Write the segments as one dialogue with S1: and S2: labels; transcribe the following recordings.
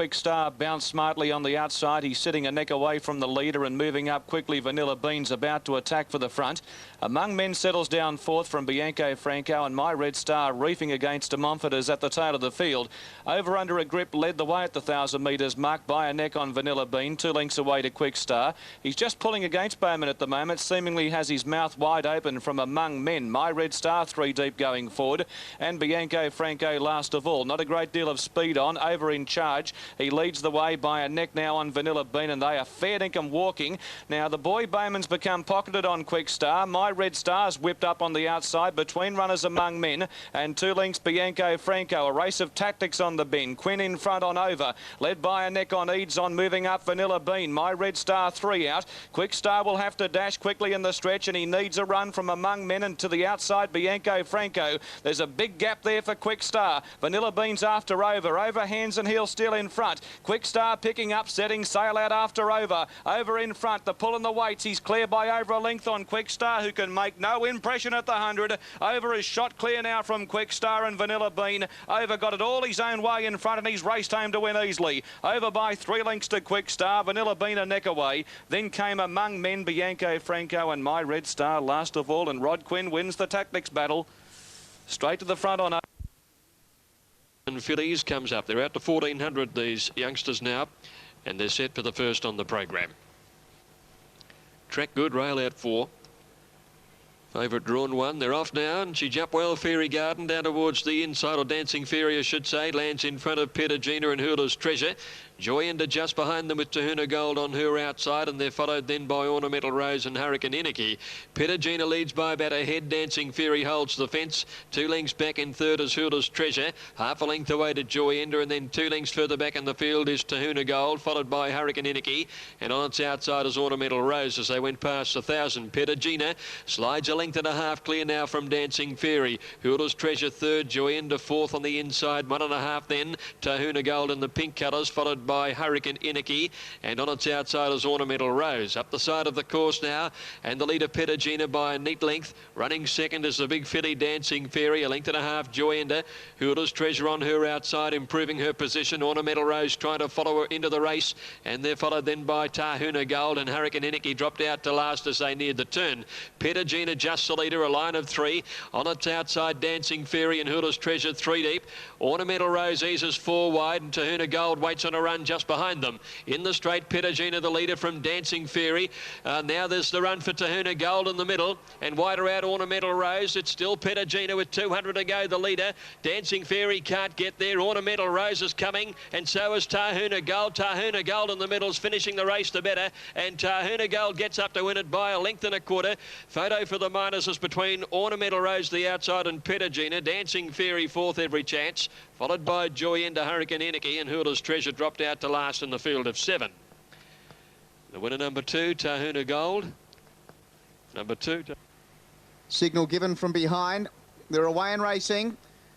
S1: Quick Star bounced smartly on the outside. He's sitting a neck away from the leader and moving up quickly. Vanilla Bean's about to attack for the front. Among Men settles down fourth from Bianco Franco, and My Red Star reefing against De Montfort is at the tail of the field. Over under a grip led the way at the 1,000 metres mark by a neck on Vanilla Bean, 2 lengths away to Quick Star. He's just pulling against Bowman at the moment, seemingly has his mouth wide open from Among Men. My Red Star 3 deep going forward, and Bianco Franco last of all. Not a great deal of speed on, over in charge. He leads the way by a neck now on Vanilla Bean, and they are fair dinkum walking. Now the boy Bowman's become pocketed on Quick Star. My Red Star's whipped up on the outside between runners Among Men, and 2 lengths Bianco Franco. A race of tactics on the bend. Quinn in front on over, led by a neck on Eads on moving up Vanilla Bean. My Red Star 3 out. Quick Star will have to dash quickly in the stretch, and he needs a run from Among Men, and to the outside Bianco Franco. There's a big gap there for Quick Star. Vanilla Bean's after over hands and heels still in front. Quick Star picking up, setting sail out after over in front. The pull and the weights. He's clear by over a length on Quick Star, who can make no impression at the 100. Over is shot clear now from Quick Star, and Vanilla Bean over got it all his own way in front, and he's raced home to win easily. Over by 3 lengths to Quick Star. Vanilla Bean a neck away. Then came Among Men, Bianco Franco, and My Red Star last of all, and Rod Quinn wins the tactics battle. Straight to the front on.
S2: And fillies comes up. They're out to 1,400, these youngsters now, and they're set for the first on the program. Track good, rail out 4. Favourite drawn 1. They're off now, and she jumped well. Fairy Garden down towards the inside, or Dancing Fairy, I should say, lands in front of Petagina and Hurler's Treasure. Joyenda just behind them with Tahuna Gold on her outside, and they're followed then by Ornamental Rose and Hurricane Inicky. Petagina leads by about a head. Dancing Fairy holds the fence. 2 lengths back in third is Hurler's Treasure. Half a length away to Joyenda, and then 2 lengths further back in the field is Tahuna Gold, followed by Hurricane Inicky. And on its outside is Ornamental Rose as they went past 1,000. Petagina slides a length and a half clear now from Dancing Fairy. Hurler's Treasure third, Joyenda fourth on the inside. 1.5 then Tahuna Gold in the pink colours, followed by Hurricane Inicky, and on its outside is Ornamental Rose. Up the side of the course now, and the leader Petagina by a neat length. Running second is the big filly Dancing Fairy, 1.5 lengths Joyenda. Hurler's Treasure on her outside, improving her position. Ornamental Rose trying to follow her into the race, and they're followed then by Tahuna Gold, and Hurricane Inicky dropped out to last as they neared the turn. Petagina just the leader, a line of 3. On its outside, Dancing Fairy and Hurler's Treasure 3 deep. Ornamental Rose eases 4 wide, and Tahuna Gold waits on a run just behind them. In the straight, Petagina the leader from Dancing Fairy. Now there's the run for Tahuna Gold in the middle, and wider out Ornamental Rose. It's still Petagina with 200 to go, the leader. Dancing Fairy can't get there. Ornamental Rose is coming, and so is Tahuna Gold. Tahuna Gold in the middle is finishing the race the better, and Tahuna Gold gets up to win it by 1.25 lengths. Photo for the minors is between Ornamental Rose the outside and Petagina. Dancing Fairy fourth every chance, followed by Joyenda, Hurricane Inicky, and Hurler's Treasure dropped out to last in the field of 7. The winner number 2, Tahuna Gold. Number 2.
S3: Signal given from behind. They're away and racing.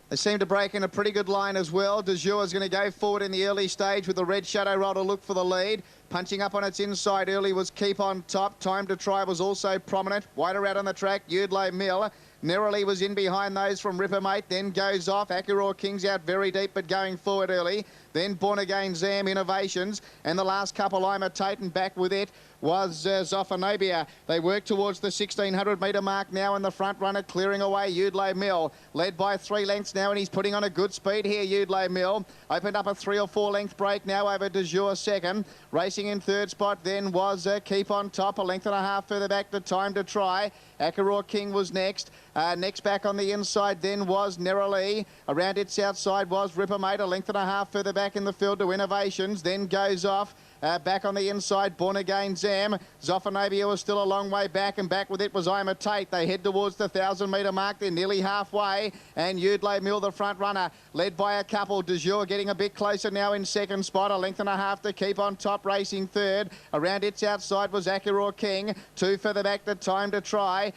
S3: They seem to break in a pretty good line as well. De Jour is going to go forward in the early stage with the Red Shadow Roll to look for the lead. Punching up on its inside early was Keep on Top. Time to Try was also prominent. Wider out on the track, Udlay Mill. Nerily was in behind those from Ripper Mate, then goes off. Accuraw King's out very deep, but going forward early. Then Born Again Zam Innovations, and the last couple, I'm a Titan back with it, was Zophanobia. They work towards the 1,600 metre mark now, in the front runner clearing away Udlay Mill, led by 3 lengths now, and he's putting on a good speed here, Udlay Mill. Opened up a 3 or 4 length break now over De Jour second. Racing in third spot then was Keep on Top, 1.5 lengths further back to Time to Try. Accuraw King was next. Next back on the inside then was Nerily. Around its outside was Ripper Mate, 1.5 lengths further back in the field to Innovations. Then goes off. Back on the inside, Born Again Zam. Zophanobia was still a long way back, and back with it was I'm a Tate. They head towards the 1,000 metre mark. They're nearly halfway, and Udlay Mill, the front runner, led by a couple. De Jour getting a bit closer now in second spot. 1.5 lengths to Keep on Top, racing third. Around its outside was Accuraw King. 2 further back to Time to Try.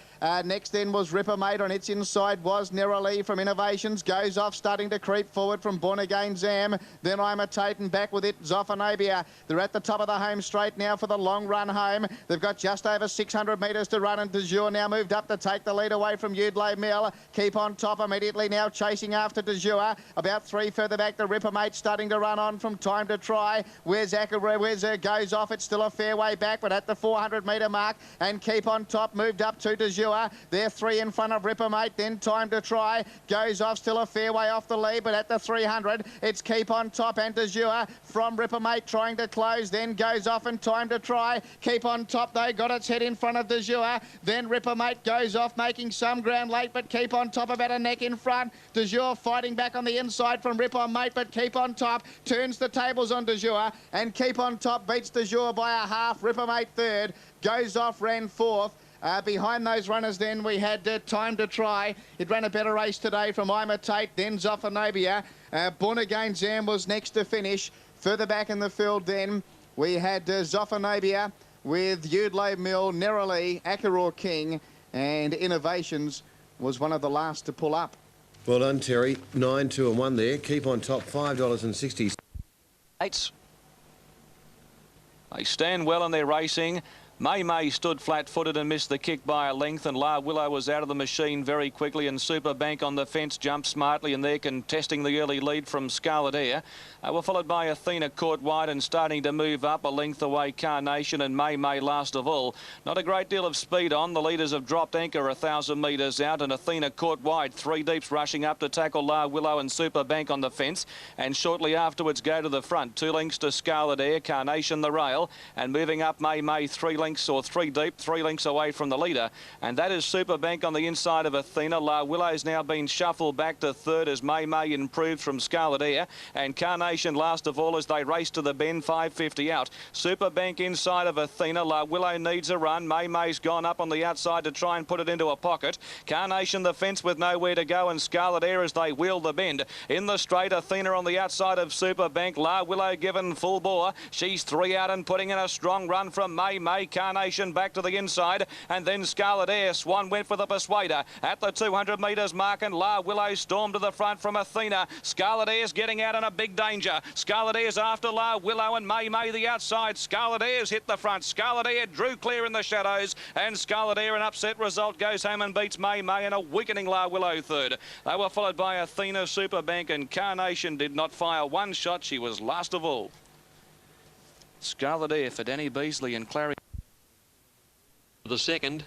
S3: Next then was Ripper Mate. On its inside was Nerily from Innovations. Goes off, starting to creep forward from Born Again Zam. Then then Imitating back with it, Zophanabia. They're at the top of the home straight now for the long run home. They've got just over 600 metres to run, and De Jour now moved up to take the lead away from Udlay Mill. Keep on top immediately now, chasing after De Jour. About 3 further back, the Ripper Mate starting to run on from Time to Try. Where's goes off? It's still a fair way back, but at the 400 metre mark, and Keep on Top moved up to De Jour. They're 3 in front of Ripper Mate, then Time to Try. Goes off, still a fair way off the lead, but at the 300, it's Keep on Top and De Jour from Ripper Mate trying to close, then goes off and Time to Try. Keep on Top, they got its head in front of De Jour. Then Ripper Mate goes off, making some ground late, but Keep on Top about a neck in front. De Jour fighting back on the inside from Ripper Mate, but Keep on Top turns the tables on De Jour, and Keep on Top beats De Jour by a half. Ripper Mate third, goes off, ran fourth. Behind those runners then we had Time to Try. It ran a better race today from Imitate, then Zophanabia. Born Again Zam was next to finish. Further back in the field then we had Zophanabia with Udlay Mill, Neroli, Akeror King, and Innovations was one of the last to pull up.
S4: Well done, Terry. 9, 2 and 1 there. Keep on Top, $5.60.
S1: They stand well in their racing. May stood flat-footed and missed the kick by a length, and La Willow was out of the machine very quickly, and Superbank on the fence jumped smartly, and they're contesting the early lead from Scarlet Air. Were followed by Athena caught wide and starting to move up a length away, Carnation and May last of all. Not a great deal of speed on. The leaders have dropped anchor 1,000 metres out, and Athena caught wide. 3 deeps rushing up to tackle La Willow and Superbank on the fence, and shortly afterwards go to the front. 2 lengths to Scarlet Air, Carnation the rail, and moving up May 3 lengths or 3 deep, 3 lengths away from the leader, and that is Superbank on the inside of Athena. La Willow's now been shuffled back to third as May improved from Scarlet Air, and Carnation last of all as they race to the bend, 550 out. Superbank inside of Athena. La Willow needs a run. May's gone up on the outside to try and put it into a pocket. Carnation the fence with nowhere to go, and Scarlet Air as they wheel the bend. In the straight, Athena on the outside of Superbank. La Willow given full bore. She's 3 out and putting in a strong run from May. Carnation back to the inside, and then Scarlet Air. Swan went for the Persuader at the 200 metres mark, and La Willow stormed to the front from Athena. Scarlet Air's getting out in a big danger. Scarlet Air's after La Willow, and May the outside. Scarlet Air's hit the front. Scarlet Air drew clear in the shadows, and Scarlet Air, an upset result, goes home and beats May and a weakening La Willow third. They were followed by Athena, Superbank, and Carnation did not fire one shot. She was last of all. Scarlet Air for Danny Beasley and Clary.
S2: The second,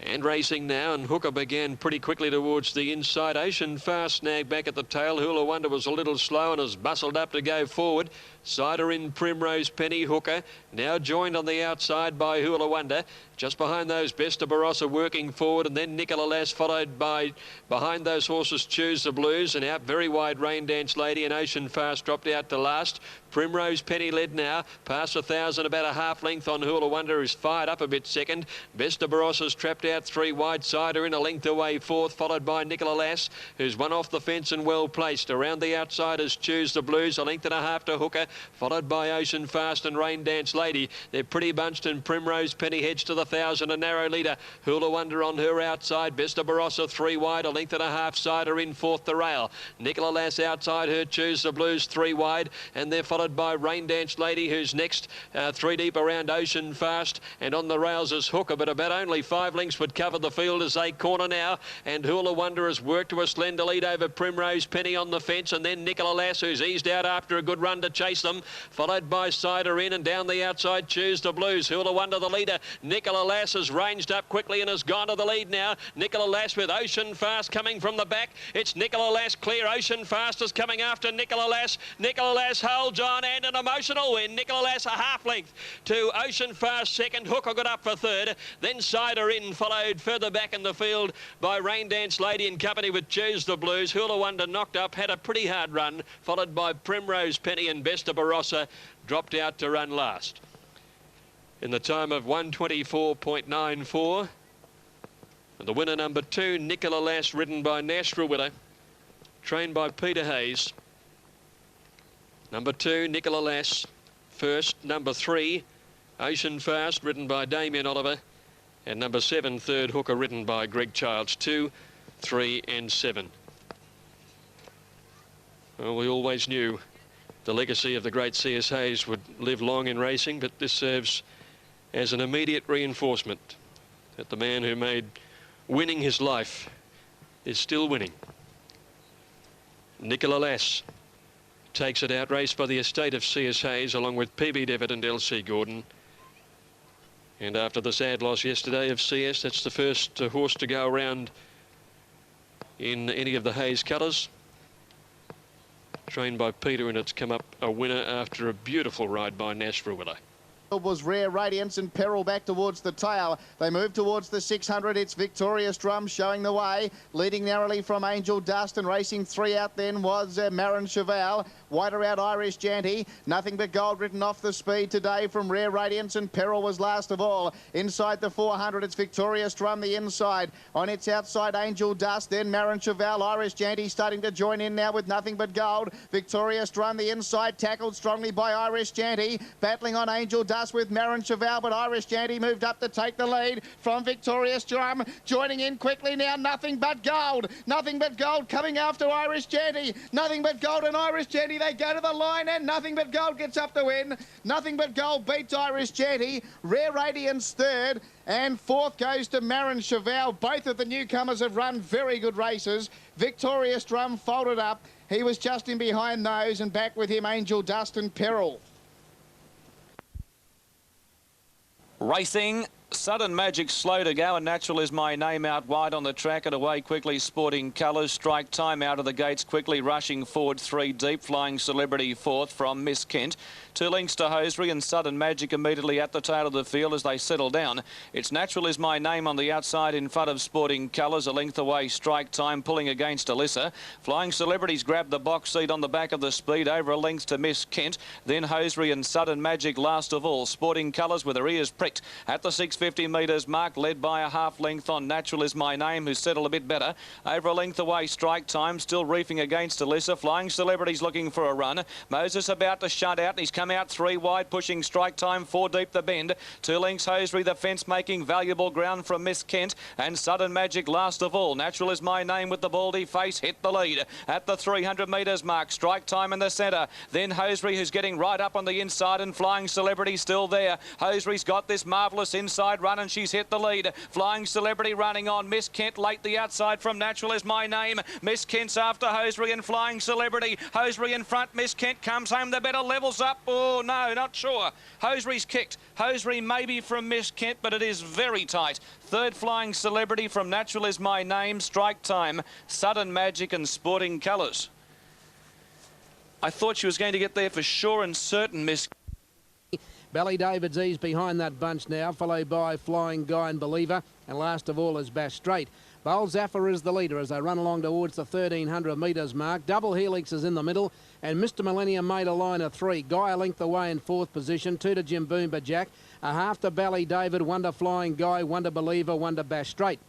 S2: and racing now, and Hooker began pretty quickly towards the inside. Ocean Fast snagged back at the tail. Hula Wonder was a little slow and has bustled up to go forward. Cider in Primrose Penny. Hooker now joined on the outside by Hula Wonder. Just behind those, Besta Barossa working forward, and then Nicola Lass followed by behind those horses Choose the Blues, and out very wide Rain Dance Lady, and Ocean Fast dropped out to last. Primrose Penny led now, past 1,000, about a half length on Hula Wonder, who's fired up a bit second. Besta Barossa's trapped out 3 wide. Cider in a length away fourth, followed by Nicola Lass, who's one off the fence and well placed. Around the outside is Choose the Blues, a length and a half to Hooker, followed by Ocean Fast and Rain Dance Lady. They're pretty bunched, and Primrose Penny heads to the 1,000, a narrow leader. Hula Wonder on her outside. Besta Barossa 3 wide, a length and a half. Cider in fourth, the rail. Nicola Lass outside her, Choose the Blues 3 wide, and they're followed by Rain Dance Lady, who's next. 3 deep around Ocean Fast, and on the rails is Hooker, but about only 5 lengths would cover the field as they corner now, and Hula Wonder has worked to a slender lead over Primrose Penny on the fence, and then Nicola Lass, who's eased out after a good run to chase them, followed by Cider in, and down the outside Choose the Blues. Hula Wonder the leader. Nicola Lass has ranged up quickly and has gone to the lead now. Nicola Lass with Ocean Fast coming from the back. It's Nicola Lass clear. Ocean Fast is coming after Nicola Lass. Nicola Lass holds on, and an emotional win. Nicola Lass a half length to Ocean Fast second. Hooker got up for third. Then Cider in, followed further back in the field by Rain Dance Lady in company with Choose the Blues. Hula Wonder knocked up, had a pretty hard run, followed by Primrose Penny, and Besta Barossa dropped out to run last. In the time of 1:24.94. And the winner, number 2, Nicola Lass, ridden by Nashra Widow, trained by Peter Hayes. Number 2, Nicola Lass. First, number 3, Ocean Fast, ridden by Damien Oliver. And number 7, third, Hooker, ridden by Greg Childs. 2, 3 and 7. Well, we always knew the legacy of the great C.S. Hayes would live long in racing, but this serves as an immediate reinforcement that the man who made winning his life is still winning. Nicola Lass takes it out, raced by the estate of C.S. Hayes along with PB Devitt and L.C. Gordon. And after the sad loss yesterday of CS, that's the first horse to go around in any of the Hayes colours. Trained by Peter, and it's come up a winner after a beautiful ride by Nash Fruilla.
S3: Was Rare Radiance and Peril back towards the tail. They move towards the 600. It's Victorious Drum showing the way, leading narrowly from Angel Dust, and racing 3 out then was Marin Cheval. Wider out Irish Janty. Nothing But Gold written off the speed today from Rare Radiance, and Peril was last of all. Inside the 400, it's Victorious Drum the inside. On its outside, Angel Dust, then Marin Cheval. Irish Janty starting to join in now with Nothing But Gold. Victorious Drum the inside, tackled strongly by Irish Janty. Battling on Angel Dust with Marin Cheval, but Irish Janty moved up to take the lead from Victorious Drum. Joining in quickly now, Nothing But Gold. Nothing But Gold coming after Irish Janty. Nothing But Gold and Irish Janty, they go to the line, and Nothing But Gold gets up to win. Nothing But Gold beats Irish Janty. Rare Radiance third, and fourth goes to Marin Cheval. Both of the newcomers have run very good races. Victorious Drum folded up. He was just in behind those, and back with him Angel Dust and Peril.
S1: Racing, Sudden Magic slow to go, and Natural Is My Name out wide on the track and away quickly. Sporting Colours, Strike Time out of the gates quickly, rushing forward 3 deep. Flying Celebrity fourth from Miss Kent. 2 lengths to Hosiery, and Sudden Magic immediately at the tail of the field as they settle down. It's Natural Is My Name on the outside in front of Sporting Colours. A length away, Strike Time pulling against Alyssa. Flying Celebrities grabbed the box seat on the back of the speed, over a length to Miss Kent. Then Hosiery and Sudden Magic last of all. Sporting Colours with her ears pricked at the 650 metres mark, led by a half length on Natural Is My Name, who's settled a bit better. Over a length away, Strike Time still reefing against Alyssa. Flying Celebrities looking for a run. Moses about to shut out, and he's come out 3 wide, pushing Strike Time 4 deep the bend. 2 lengths Hosiery, the fence making valuable ground from Miss Kent, and Sudden Magic last of all. Natural Is My Name with the baldy face hit the lead at the 300 metres mark. Strike Time in the centre, then Hosiery, who's getting right up on the inside, and Flying Celebrity still there. Hosiery's got this marvellous inside run, and she's hit the lead. Flying Celebrity running on. Miss Kent late the outside from Natural Is My Name. Miss Kent's after Hosiery and Flying Celebrity. Hosiery in front. Miss Kent comes home the better, levels up. Oh no, not sure. Hosiery's kicked. Hosiery maybe from Miss Kent, but it is very tight. Third Flying Celebrity from Natural Is My Name. Strike Time, Sudden Magic and Sporting Colours. I thought she was going to get there for sure and certain, Miss.
S5: Belly David's eased behind that bunch now, followed by Flying Guy and Believer, and last of all is Bash Straight. Bowl Zaffer is the leader as they run along towards the 1,300 metres mark. Double Helix is in the middle, and Mr. Millennium made a line of 3. Guy a length away in 4th position, 2 to Jim Boomba Jack, a half to Belly David, 1 to Flying Guy, 1 to Believer, 1 to Bash Straight.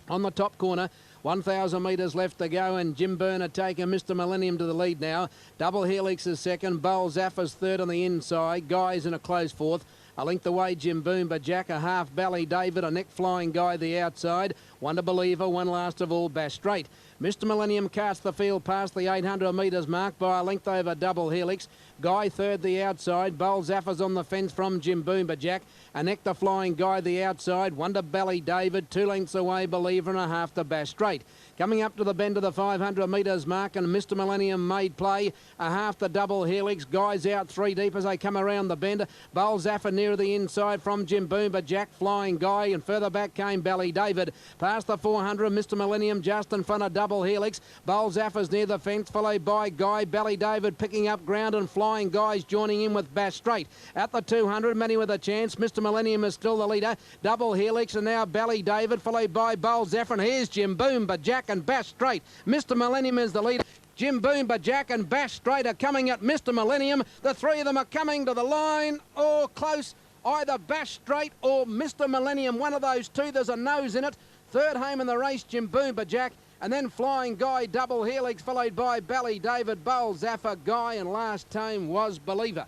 S5: On the top corner, 1,000 metres left to go, and Jim Burner taking Mr. Millennium to the lead now. Double Helix is second, Bowl Zaffer's third on the inside, Guy's in a close fourth. A length away, Jim Boomba Jack, a half Belly David, a neck Flying Guy the outside, 1 to Believer, 1 last of all, Bash Straight. Mr. Millennium casts the field past the 800 metres mark by a length over Double Helix. Guy third the outside, Bowl Zaffer's on the fence from Jim Boomba Jack, a neck to Flying Guy the outside, 1 to Belly David, 2 lengths away, Believer, and a half to Bash Straight. Coming up to the bend of the 500 metres mark, and Mr. Millennium made play, a half the Double Helix. Guy's out 3 deep as they come around the bend. Bowl Zaffer near the inside from Jim Boomba Jack, Flying Guy, and further back came Belly David. Past the 400, Mr. Millennium just in front of Double Helix. Bowl Zaffer's near the fence, followed by Guy. Belly David picking up ground, and Flying Guy's joining in with Bash Straight. At the 200, many with a chance. Mr. Millennium is still the leader. Double Helix, and now Belly David, followed by Bowl Zaffer, and here's Jim Boomba Jack and Bash Straight. Mr. Millennium is the leader. Jim Boomba Jack and Bash Straight are coming at Mr. Millennium. The 3 of them are coming to the line, or close. Either Bash Straight or Mr. Millennium, one of those 2. There's a nose in it. Third home in the race, Jim Boomba Jack, and then Flying Guy, Double Helix, followed by Belly David, Bowl Zaffer, Guy, and last time was Believer.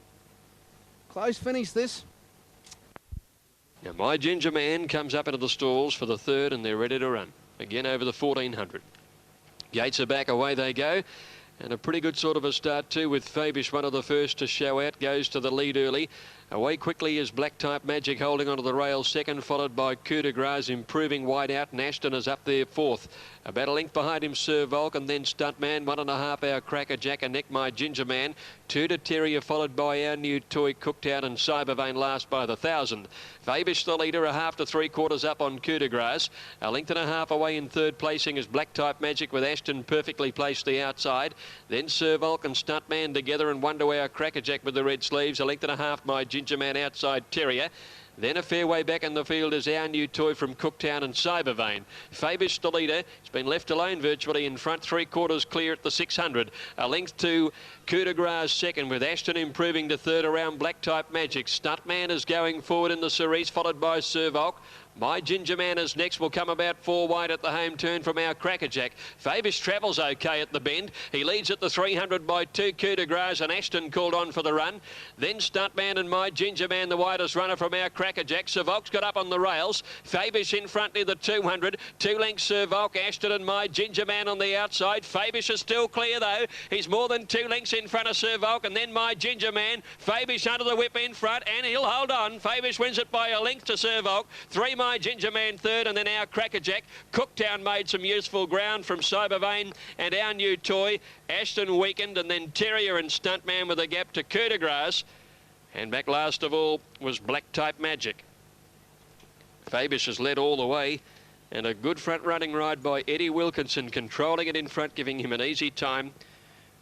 S5: Close finish this.
S2: Now My Ginger Man comes up into the stalls for the 3rd, and they're ready to run. Again over the 1,400. Gates are back, away they go. And a pretty good sort of a start too, with Fabish one of the first to show out. Goes to the lead early. Away quickly is Black Type Magic holding onto the rail second, followed by Coup de Grace improving wide out, and Ashton is up there fourth. About a length behind him Sir Vulcan, then Stuntman, 1.5 hour Cracker Jack and Neck My Ginger Man. 2 to Terrier, followed by Our New Toy, Cooktown and Cybervein last by the 1,000. Fabish the leader, 1/2 to 3/4 up on Coup de Grace. A length and a half away in third placing is Black Type Magic, with Ashton perfectly placed the outside. Then Sir Vulcan, Stuntman together, and 1 to our Cracker Jack with the red sleeves. A length and a half My Ginger Man outside Terrier. Then a fair way back in the field is Our New Toy from Cooktown and Cybervein. Fabish the leader. He's been left alone virtually in front, 3/4 clear at the 600. A length to Coup de Grace second, with Ashton improving to third around Black Type Magic. Stuntman is going forward in the Cerise, followed by Sir Volk. My Ginger Man is next, will come about 4 wide at the home turn from our Cracker Jack. Fabish travels okay at the bend. He leads at the 300 by 2 Coup de Grace, and Ashton called on for the run. Then Stuntman and My Ginger Man, the widest runner from our Cracker Jack. Sir Volk's got up on the rails. Fabish in front near the 200. 2 lengths Sir Volk, Ashton and My Ginger Man on the outside. Fabish is still clear though. He's more than 2 lengths in front of Sir Volk, and then My Ginger Man. Fabish under the whip in front, and he'll hold on. Fabish wins it by a length to Sir Volk. 3 My Ginger Man third, and then our Cracker Jack. Cooktown made some useful ground from Cybervein and Our New Toy. Ashton weakened, and then Terrier and Stuntman with a gap to Coup de Grace. And back last of all was Black Type Magic. Fabish has led all the way, and a good front running ride by Eddie Wilkinson, controlling it in front, giving him an easy time.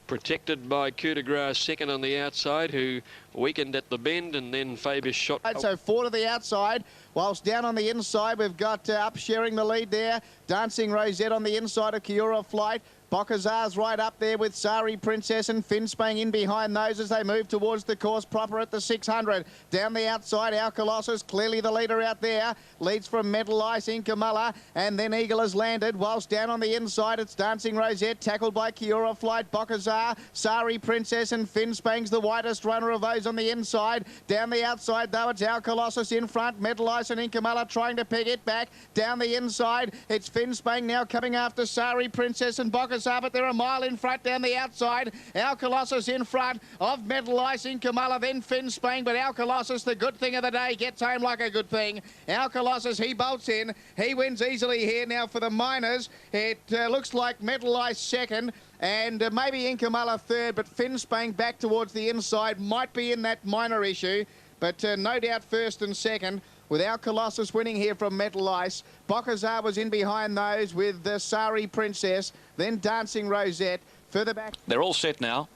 S2: Protected by Coup de Grace second on the outside, who weakened at the bend, and then Fabish shot.
S3: So 4 to the outside, whilst down on the inside we've got up sharing the lead there. Dancing Rosette on the inside of Kiora Flight. Bokazar's right up there with Sari Princess and Finspang in behind those as they move towards the course proper at the 600. Down the outside, our Colossus, clearly the leader out there. Leads from Metal Ice, Inkamala, and then Eagle has landed. Whilst down on the inside, it's Dancing Rosette, tackled by Kiora Flight, Bokazar, Sari Princess and Finspang's the widest runner of those on the inside. Down the outside, though, it's our Colossus in front. Metal Ice and Inkamala trying to peg it back. Down the inside, it's Finspang now coming after Sari Princess and Bokazar, but they're a mile in front down the outside. Our Colossus in front of Metal Ice in Kamala, then Finspang, but our Colossus, the good thing of the day, gets home like a good thing. Our Colossus, he bolts in. He wins easily here now for the Miners. It looks like Metal Ice second, and maybe Inkamala third, but Finspang back towards the inside might be in that minor issue, but no doubt first and second, with our Colossus winning here from Metal Ice. Bokazar was in behind those with the Sari Princess, then Dancing Rosette. Further back.
S1: They're all set now.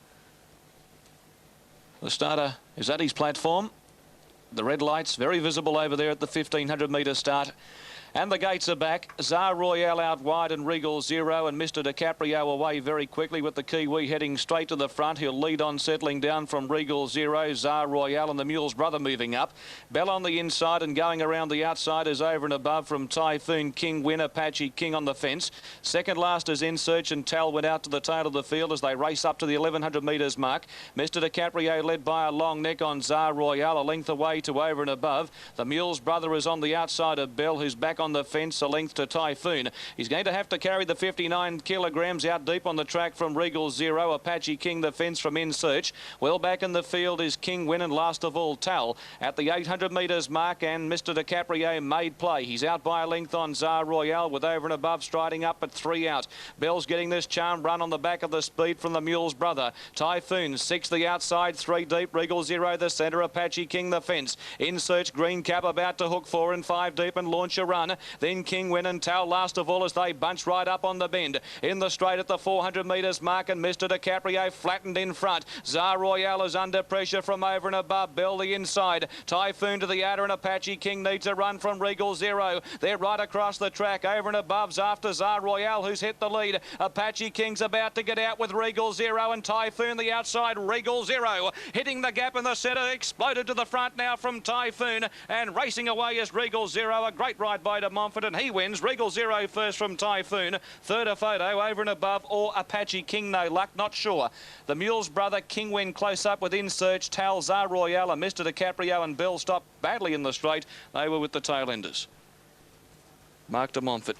S1: The starter is at his platform. The red lights very visible over there at the 1,500 metre start. And the gates are back. Zar Royale out wide and Regal Zero, and Mr. DiCaprio away very quickly with the Kiwi heading straight to the front. He'll lead on, settling down from Regal Zero. Zar Royale and the Mule's Brother moving up. Bell on the inside, and going around the outside is over and above from Typhoon King, Win, Apache King on the fence. Second last is In Search, and Tal went out to the tail of the field as they race up to the 1,100 metres mark. Mr. DiCaprio led by a long neck on Zar Royale, a length away to over and above. The Mule's Brother is on the outside of Bell, who's back on the fence, a length to Typhoon. He's going to have to carry the 59 kilograms out deep on the track from Regal Zero. Apache King the fence from In Search. Well back in the field is King Win, and last of all Tal at the 800 metres mark, and Mr. DiCaprio made play. He's out by a length on Zar Royale with over and above striding up at 3 out. Bell's getting this charm run on the back of the speed from the Mule's Brother. Typhoon 6 the outside, 3 deep. Regal Zero the centre. Apache King the fence. In Search, Green Cap about to hook 4 and 5 deep and launch a run. Then King Win and Tal last of all as they bunch right up on the bend. In the straight at the 400 metres mark, and Mr. DiCaprio flattened in front. Zar Royale is under pressure from over and above. Bell the inside. Typhoon to the outer, and Apache King needs a run from Regal Zero. They're right across the track. Over and above's after Zar Royale, who's hit the lead. Apache King's about to get out with Regal Zero, and Typhoon the outside. Regal Zero hitting the gap in the centre. Exploded to the front now from Typhoon, and racing away is Regal Zero. A great ride by De Montfort, and he wins. Regal Zero first from Typhoon. Third a photo over and above, or Apache King, no luck, not sure. The Mule's Brother, King Win close up with In Search, Tal, Zar Royale and Mr. DiCaprio and Bell stopped badly in the straight. They were with the tail enders. Mark De Montfort.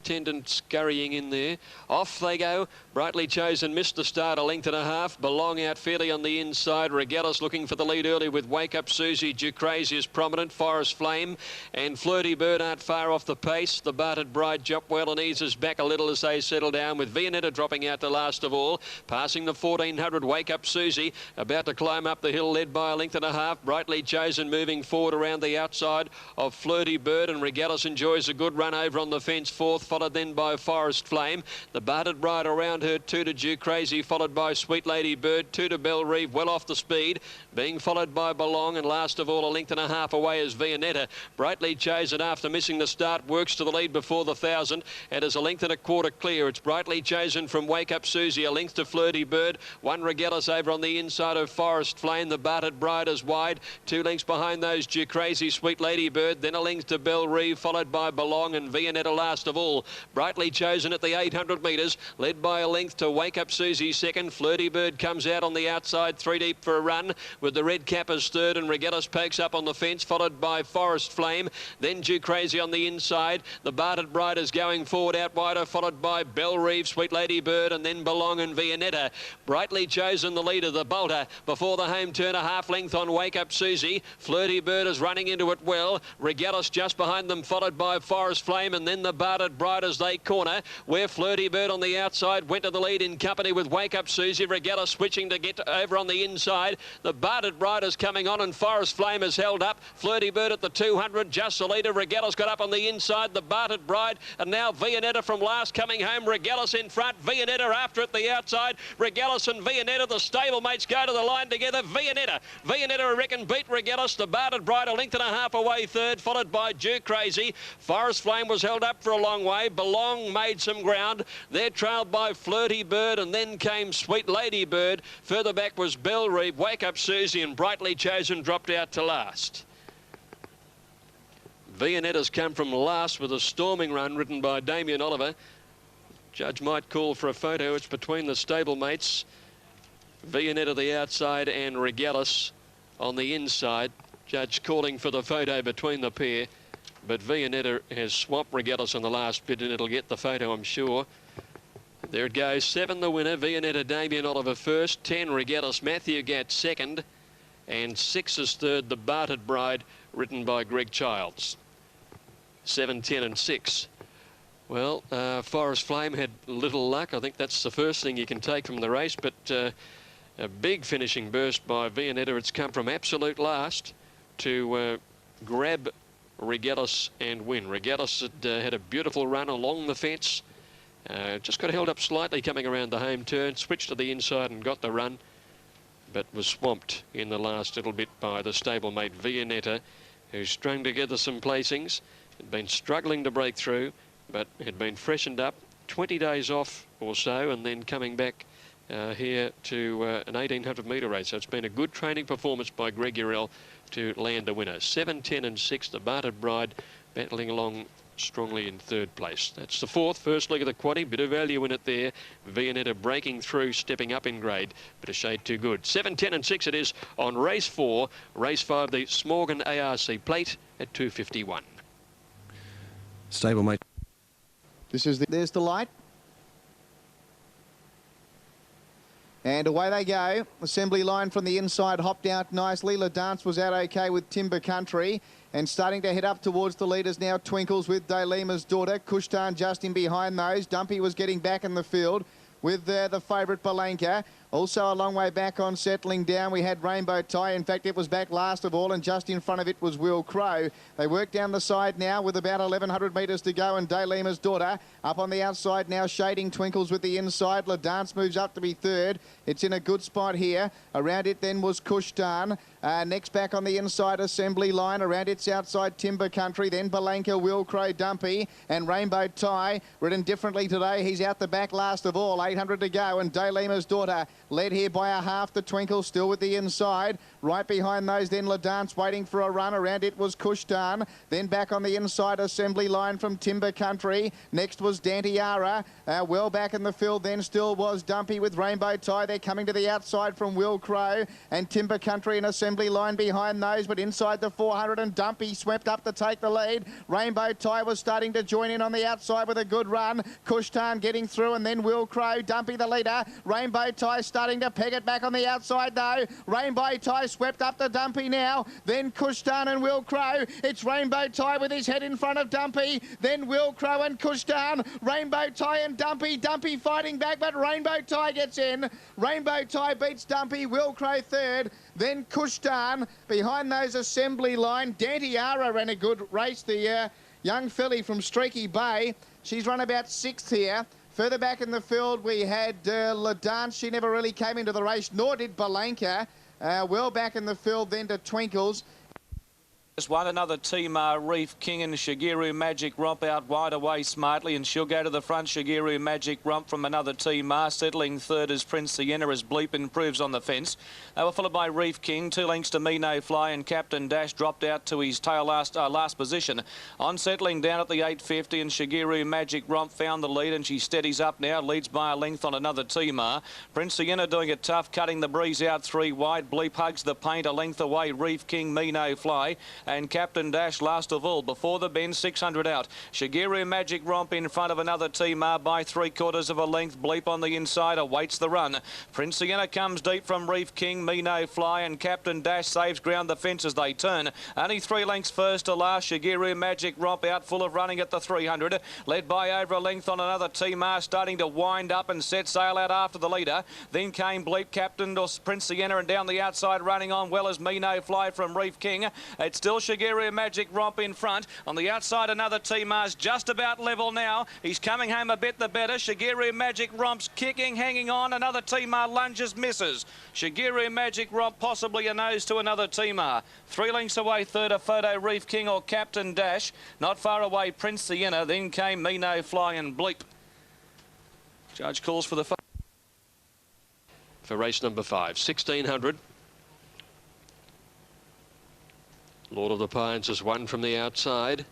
S2: Attendant scurrying in there. Off they go. Brightly Chosen missed the start, a length and a half. Belong out fairly on the inside. Regatta's looking for the lead early with Wake Up Susie. Ducrazy is prominent. Forest Flame and Flirty Bird aren't far off the pace. The Bartered Bride jump well and eases back a little as they settle down, with Vianetta dropping out to last of all. Passing the 1400, Wake Up Susie about to climb up the hill, led by a length and a half. Brightly Chosen moving forward around the outside of Flirty Bird, and Regatta's enjoys a good run over on the fence, fourth, followed then by Forest Flame. The Bartered Bride around her, two to Ducrazy, followed by Sweet Lady Bird, two to Bell Reeve, well off the speed, being followed by Belong, and last of all a length and a half away is Vianetta. Brightly Chosen, after missing the start, works to the lead before the 1,000 and is a length and a quarter clear. It's Brightly Chosen from Wake Up Susie, a length to Flirty Bird, one Regatta's over on the inside of Forest Flame. The Bartered Bride is wide, 2 lengths behind those Ducrazy, Sweet Lady Bird, then a length to Bell Reeve, followed by Belong, and Vianetta last of all. Brightly Chosen at the 800 metres, led by a length to Wake Up Susie second. Flirty Bird comes out on the outside, 3 deep for a run, with the Red Cappers third, and Regatta's pokes up on the fence, followed by Forest Flame, then Ducrazy on the inside. The Bartered Bride is going forward out wider, followed by Bell Reeve, Sweet Lady Bird, and then Belong and Vianetta. Brightly Chosen the leader, the bolter, before the home turn, a half length on Wake Up Susie. Flirty Bird is running into it well. Regatta's just behind them, followed by Forest Flame, and then the Bartered Bride as they corner, where Flirty Bird on the outside went to the lead in company with Wake Up Susie. Regatta switching to get over on the inside. The Bartered Bride is coming on, and Forest Flame is held up. Flirty Bird at the 200, just the leader. Regatta's got up on the inside. The Bartered Bride, and now Vianetta from last coming home. Regatta's in front. Vianetta after at the outside. Regatta's and Vianetta, the stablemates, go to the line together. Vianetta, I reckon, beat Regatta's. The Bartered Bride a length and a half away third, followed by Ducrazy. Forest Flame was held up for a long way. Belong made some ground. They're trailed by Flirty Bird, and then came Sweet Lady Bird. Further back was Bell Reeve, Wake Up Susie, and Brightly Chosen dropped out to last. Vianetta's come from last with a storming run ridden by Damien Oliver. Judge might call for a photo. It's between the stablemates. Vianetta the outside and Regatta's on the inside. Judge calling for the photo between the pair. But Vianetta has swamped Regatta's on the last bit, and it'll get the photo, I'm sure. There it goes. 7 the winner. Vianetta, Damien Oliver first. 10 Regatta's, Matthew Gatt second. And 6 is third, the Bartered Bride, written by Greg Childs. 7, 10 and 6. Well, Forest Flame had little luck. I think that's the first thing you can take from the race, but a big finishing burst by Vianetta. It's come from absolute last to grab Regatta's and win. Regatta's had a beautiful run along the fence. Just got held up slightly coming around the home turn, switched to the inside and got the run, but was swamped in the last little bit by the stablemate Vianetta, who strung together some placings, had been struggling to break through, but had been freshened up, 20 days off or so, and then coming back here to an 1800 metre race. So it's been a good training performance by Greg Urell to land a winner. 7, 10 and 6, the Bartered Bride battling along strongly in third place. That's the fourth, first leg of the quaddie. Bit of value in it there. Vianetta breaking through, stepping up in grade, but a shade too good. 7, 10 and 6 it is on race 4. Race 5, the Smorgon ARC plate at 2:51.
S4: Stablemate.
S3: There's the light. And away they go. Assembly line from the inside hopped out nicely. La Dance was out okay with Timber Country. And starting to head up towards the leaders now, Twinkles with Dalima's daughter. Kushtan just in behind those. Dumpy was getting back in the field with the favourite Balenka. Also a long way back on settling down, we had Rainbow Tie. In fact, it was back last of all, and just in front of it was Will Crow. They work down the side now with about 1,100 metres to go, and Dalima's daughter up on the outside now, shading Twinkles with the inside. La Dance moves up to be third. It's in a good spot here. Around it then was Kushtan. Next back on the inside, Assembly Line. Around its outside, Timber Country. Then Balenka, Will Crow, Dumpy, and Rainbow Tie. Ridden differently today. He's out the back last of all. 800 to go, and Dalima's daughter led here by a half. The Twinkle still with the inside. Right behind those, then La Dance waiting for a run. Around it was Kushtan. Then back on the inside assembly line from Timber Country. Next was Dantiara. Well back in the field then still was Dumpy with Rainbow Tie. They're coming to the outside from Will Crow. And Timber Country and assembly line behind those. But inside the 400 and Dumpy swept up to take the lead. Rainbow Tie was starting to join in on the outside with a good run. Kushtan getting through and then Will Crow. Dumpy the leader. Rainbow Tie starting to peg it back on the outside though. Rainbow Tie swept up to Dumpy now. Then Kushtan and Will Crow. It's Rainbow Tie with his head in front of Dumpy. Then Will Crow and Kushtan. Rainbow Tie and Dumpy. Dumpy fighting back, but Rainbow Tie gets in. Rainbow Tie beats Dumpy. Will Crow third. Then Kushtan. Behind those assembly line. Dantiara ran a good race. The young filly from Streaky Bay. She's run about sixth here. Further back in the field, we had La Dance. She never really came into the race, nor did Balanka. Well back in the field then to Twinkles.
S1: Just won another team, Reef King and Shigeru Magic Romp out wide away smartly, and she'll go to the front. Shigeru Magic Romp from another team, settling third as Prince Sienna as Bleep improves on the fence. They were followed by Reef King, 2 lengths to Me No Fly, and Captain Dash dropped out to his tail last position. On settling down at the 850, and Shigeru Magic Romp found the lead, and she steadies up now, leads by a length on another team. Prince Sienna doing it tough, cutting the breeze out 3 wide. Bleep hugs the paint a length away. Reef King, Me No Fly, and Captain Dash last of all. Before the bend, 600 out. Shigeru Magic Romp in front of another team by 3/4 of a length. Bleep on the inside awaits the run. Prince Sienna comes deep from Reef King, Me No Fly, and Captain Dash saves ground the fence as they turn. Only 3 lengths first to last. Shigeru Magic Romp out full of running at the 300. Led by over a length on another team starting to wind up and set sail out after the leader. Then came Bleep, Captain Prince Sienna, and down the outside running on well as Me No Fly from Reef King. It's still Shigeru Magic Romp in front. On the outside, another T-Mars just about level now. He's coming home a bit the better. Shigeru Magic Romp's kicking, hanging on. Another T-Mar lunges, misses. Shigeru Magic Romp possibly a nose to another T-Mar. 3 lengths away, third a Photo Reef King or Captain Dash. Not far away, Prince Sienna. Then came Me No Fly and Bleep. Judge calls for the...
S2: For race number 5, 1600. Lord of the Pines has won from the outside.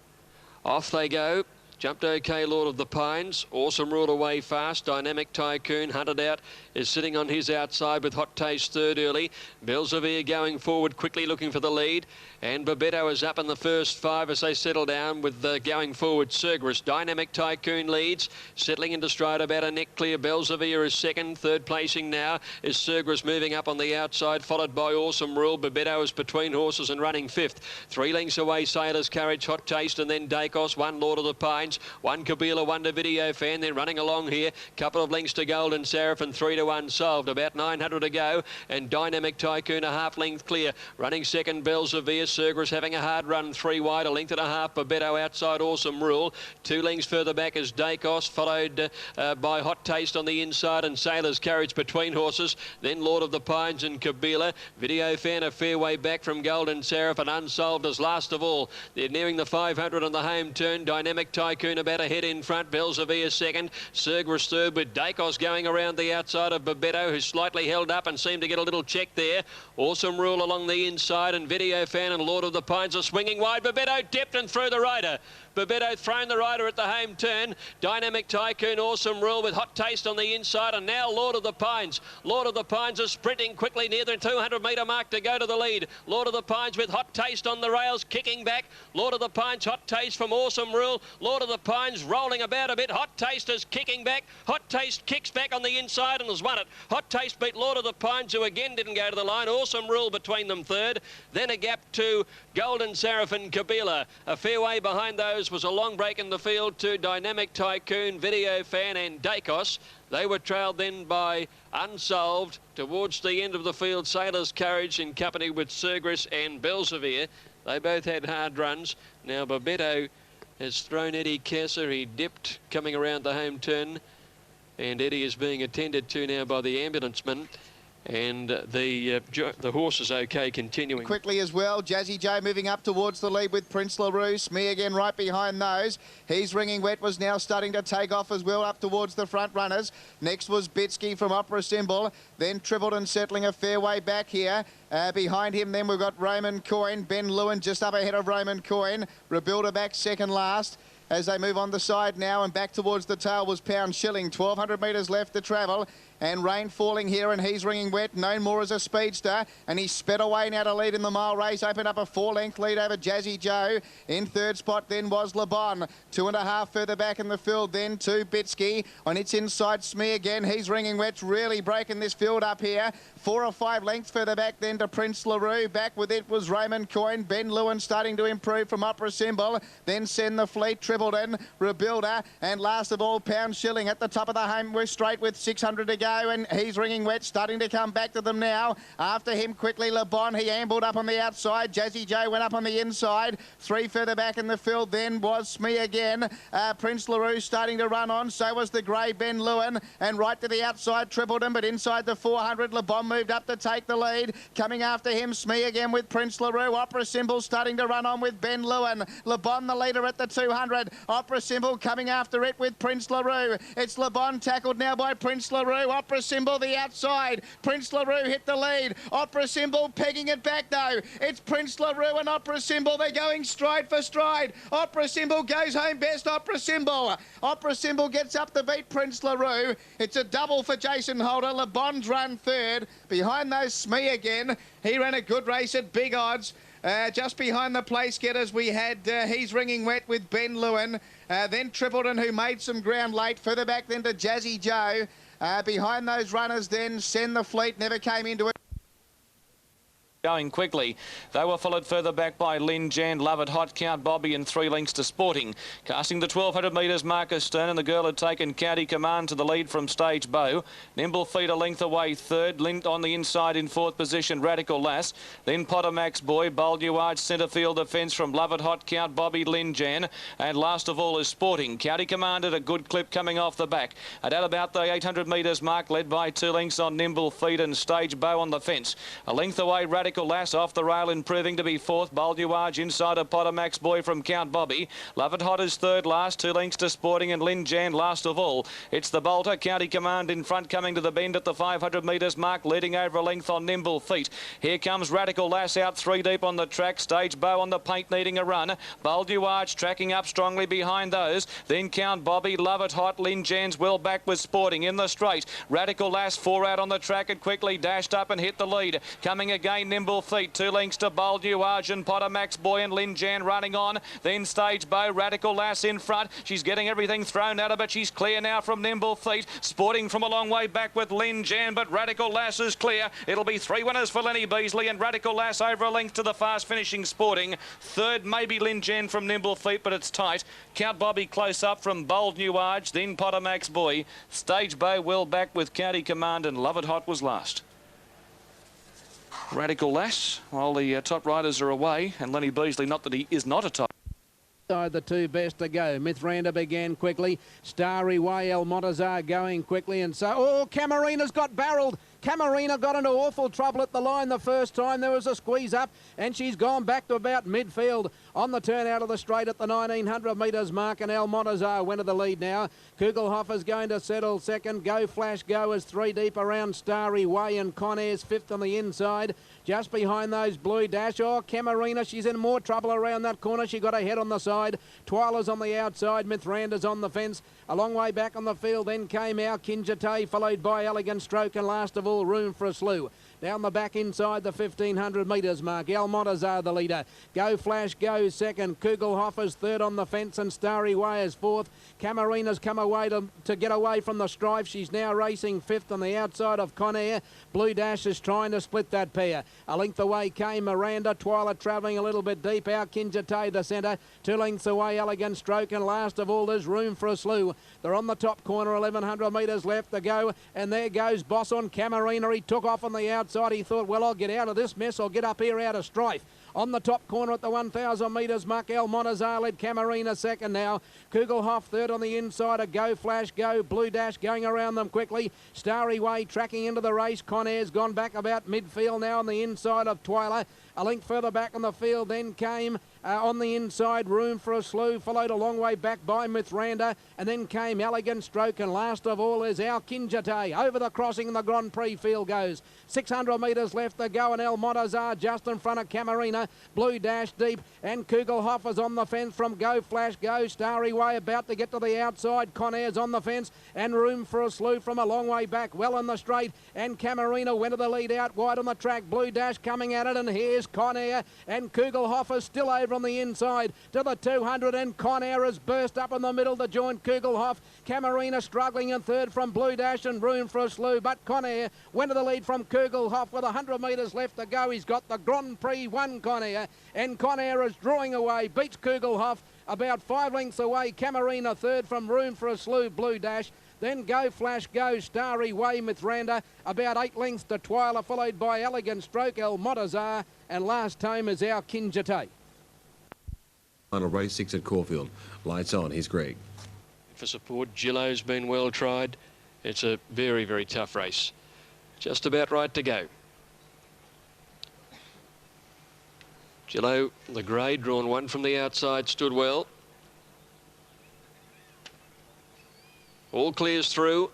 S2: Off they go. Jumped okay, Lord of the Pines. Awesome Rule away fast. Dynamic Tycoon hunted out is sitting on his outside with Hot Taste third early. Belzevere going forward quickly looking for the lead. And Babetto is up in the first 5 as they settle down with going forward Cerberus. Dynamic Tycoon leads. Settling into stride about a neck clear. Belzevere is second. Third placing now is Cerberus moving up on the outside, followed by Awesome Rule. Babetto is between horses and running 5th. 3 lengths away Sailor's Courage, Hot Taste, and then Dacos. 1 Lord of the Pines. 1 Kabila, 1 to Video Fan. Then running along here, couple of lengths to Golden Seraph and 3 to Unsolved. About 900 to go, and Dynamic Tycoon a half length clear. Running second, Belzevere. Cerberus having a hard run, 3 wide, a length and a half. Babetto outside, Awesome Rule. 2 lengths further back is Dacos, followed by Hot Taste on the inside, and Sailor's Courage between horses. Then Lord of the Pines and Kabila. Video Fan a fair way back from Golden Seraph, and Unsolved as last of all. They're nearing the 500 on the home turn. Dynamic Tycoon about a head in front. Belzevere second. Cerberus third, with Dacos going around the outside of Babetto, who's slightly held up and seemed to get a little check there. Awesome Rule along the inside, and Video Fan and Lord of the Pines are swinging wide. Babetto dipped and through the rider. Babetto thrown the rider at the home turn. Dynamic Tycoon, Awesome Rule with Hot Taste on the inside, and now Lord of the Pines. Lord of the Pines is sprinting quickly near the 200-metre mark to go to the lead. Lord of the Pines with Hot Taste on the rails, kicking back. Lord of the Pines, Hot Taste from Awesome Rule. Lord of the Pines rolling about a bit. Hot Taste is kicking back. Hot Taste kicks back on the inside and has won it. Hot Taste beat Lord of the Pines, who again didn't go to the line. Awesome Rule between them third. Then a gap to Golden Seraph and Kabila. A fair way behind those was a long break in the field to Dynamic Tycoon, Video Fan and Dacos. They were trailed then by Unsolved. Towards the end of the field, Sailor's Courage in company with Cerberus and Belzevere. They both had hard runs. Now Babetto has thrown Eddie Kesser. He dipped coming around the home turn, and Eddie is being attended to now by the ambulanceman. And the horse is okay, continuing.
S3: Quickly as well, Jazzy Joe moving up towards the lead with Prince LaRue. Smee again right behind those. He's Ringing Wet was now starting to take off as well up towards the front runners. Next was Bitsky from Opera Symbol. Then Tribbleton settling a fair way back here. Behind him then we've got Roman Coin. Ben Lewin just up ahead of Roman Coin. Rebuilder back second last. As they move on the side now and back towards the tail was Pound Shilling. 1,200 metres left to travel. And rain falling here, and he's Ringing Wet, known more as a speedster. And he's sped away now to lead in the mile race. Opened up a 4-length lead over Jazzy Joe. In third spot then was Le Bon. 2.5 further back in the field then to Bitsky. On its inside, Smee again. He's Ringing Wet's really breaking this field up here. 4 or 5 lengths further back then to Prince LaRue. Back with it was Roman Coin. Ben Lewin starting to improve from Opera Symbol. Then Send the Fleet, Tribbleton, Rebuilder. And last of all, Pound Shilling at the top of the home. We're straight with 600 to go. And he's Ringing Wet, starting to come back to them now. After him quickly, Le Bon. He ambled up on the outside. Jazzy Joe went up on the inside. 3 further back in the field then was Smee again. Prince LaRue starting to run on. So was the grey Ben Lewin. And right to the outside, Tribbleton, but inside the 400, Le Bon moved up to take the lead. Coming after him, Smee again with Prince LaRue. Opera Symbol starting to run on with Ben Lewin. Le Bon the leader at the 200. Opera Symbol coming after it with Prince LaRue. It's Le Bon tackled now by Prince LaRue. Opera Symbol the outside. Prince LaRue hit the lead. Opera Symbol pegging it back though. It's Prince LaRue and Opera Symbol. They're going stride for stride. Opera Symbol goes home best. Opera Symbol. Opera Symbol gets up to beat Prince LaRue. It's a double for Jason Holder. Le Bon's run third. Behind those, Smee again. He ran a good race at big odds. Just behind the place getters we had He's Ringing Wet with Ben Lewin. Then Tribbleton, who made some ground late. Further back then to Jazzy Joe. Behind those runners then, Send the Fleet never came into it.
S1: Going quickly. They were followed further back by Lin Jan, Love It Hot, Count Bobby and 3 lengths to Sporting. Casting the 1,200 metres, Marcus Stern, and the girl had taken County Command to the lead from Stage Bow. Nimble Feet a length away third. Lint on the inside in fourth position, Radical Lass. Then Potter Max Boy, Bold New Arch, centre field defence from Love It Hot, Count Bobby, Lin Jan. And last of all is Sporting. County Command at a good clip coming off the back. At about the 800 metres mark, led by 2 lengths on Nimble Feet and Stage Bow on the fence. A length away, Radical Lass off the rail, improving to be fourth. Bold New Arch inside of Potter Max Boy from Count Bobby. Love It Hot is third last. 2 lengths to Sporting and Lin Jan last of all. It's the Bolter. County Command in front, coming to the bend at the 500 metres mark, leading over a length on Nimble Feet. Here comes Radical Lass out 3 deep on the track. Stage Bow on the paint needing a run. Bold New Arch tracking up strongly behind those. Then Count Bobby, Love It Hot, Lin Jan's well back with Sporting in the straight. Radical Lass 4 out on the track and quickly dashed up and hit the lead. Coming again, Nimble Feet. 2 lengths to Bold New Arch and Potter Max Boy and Lin Jan running on. Then Stage Bow, Radical Lass in front. She's getting everything thrown at her, but she's clear now from Nimble Feet. Sporting from a long way back with Lin Jan, but Radical Lass is clear. It'll be 3 winners for Lenny Beasley and Radical Lass over a length to the fast finishing Sporting. Third, maybe Lin Jan from Nimble Feet, but it's tight. Count Bobby close up from Bold New Arch, then Potter Max Boy. Stage Bow well back with County Command and Love It Hot was last. Radical Lass, while the top riders are away, and Lenny Beasley, not that he is not a top.
S5: The 2 best to go. Mithranda began quickly. Starry Way, El Montazar going quickly. And so, oh, Camarina's got barreled. Camarina got into awful trouble at the line the first time. There was a squeeze up and she's gone back to about midfield on the turn out of the straight at the 1900 metres mark, and El Montazar went to the lead now. Kugelhofer's going to settle second. Go Flash Go is 3 deep around Starry Way, and Conair's 5th on the inside. Just behind those Blue Dash. Oh, Camarina, she's in more trouble around that corner. She got her head on the side. Twyla's on the outside. Mithranda's on the fence. A long way back on the field. Then came our Kinjate, followed by Elegant Stroke, and last of all, Room for a Slew. Down the back inside the 1500 metres mark. El Montazar the leader. Go Flash Go second. Kugelhofer's third on the fence, and Starry Way is fourth. Camarina's come away to get away from the strife. She's now racing 5th on the outside of Conair. Blue Dash is trying to split that pair. A length away came Miranda. Twyla travelling a little bit deep. Out Kinjate the centre. 2 lengths away Elegant Stroke, and last of all there's Room for a Slew. They're on the top corner. 1100 metres left to go, and there goes Boss on Camarina. He took off on the outside. outside. He thought, well, I'll get out of this mess. I'll get up here out of strife. On the top corner at the 1,000 metres mark, El Montazar led Camarina second now. Kugelhoff third on the inside. A Go Flash Go. Blue Dash going around them quickly. Starry Way tracking into the race. Conair's gone back about midfield now on the inside of Twyla. A link further back on the field then came on the inside Room for a Slew, followed a long way back by Mithranda, and then came Elegant Stroke, and last of all is our Kinjate. Over the crossing the Grand Prix field goes. 600 metres left to go, and El Montazar just in front of Camarina. Blue Dash deep, and Kugelhoff is on the fence from Go Flash Go. Starry Way about to get to the outside. Conair's on the fence, and Room for a Slew from a long way back, well in the straight, and Camarina went to the lead out wide on the track. Blue Dash coming at it, and here's Conair, and Kugelhoff is still over on the inside to the 200, and Conair has burst up in the middle to join Kugelhoff. Camarina struggling in third from Blue Dash and Room for a Slew, but Conair went to the lead from Kugelhoff with 100 metres left to go. He's got the Grand Prix, won Conair, and Conair is drawing away, beats Kugelhoff about 5 lengths away. Camarina third from Room for a Slew, Blue Dash. Then Go Flash Go, Starry Way, Mithranda, about 8 lengths to Twyla, followed by Elegant Stroke, El Montazar, and last home is our Kinjate.
S4: Final race 6 at Caulfield. Lights on. Here's Greg.
S2: For support, Gillo's been well tried. It's a very, very tough race. Just about right to go. Gillo, the grade, drawn one from the outside, stood well. All clears through.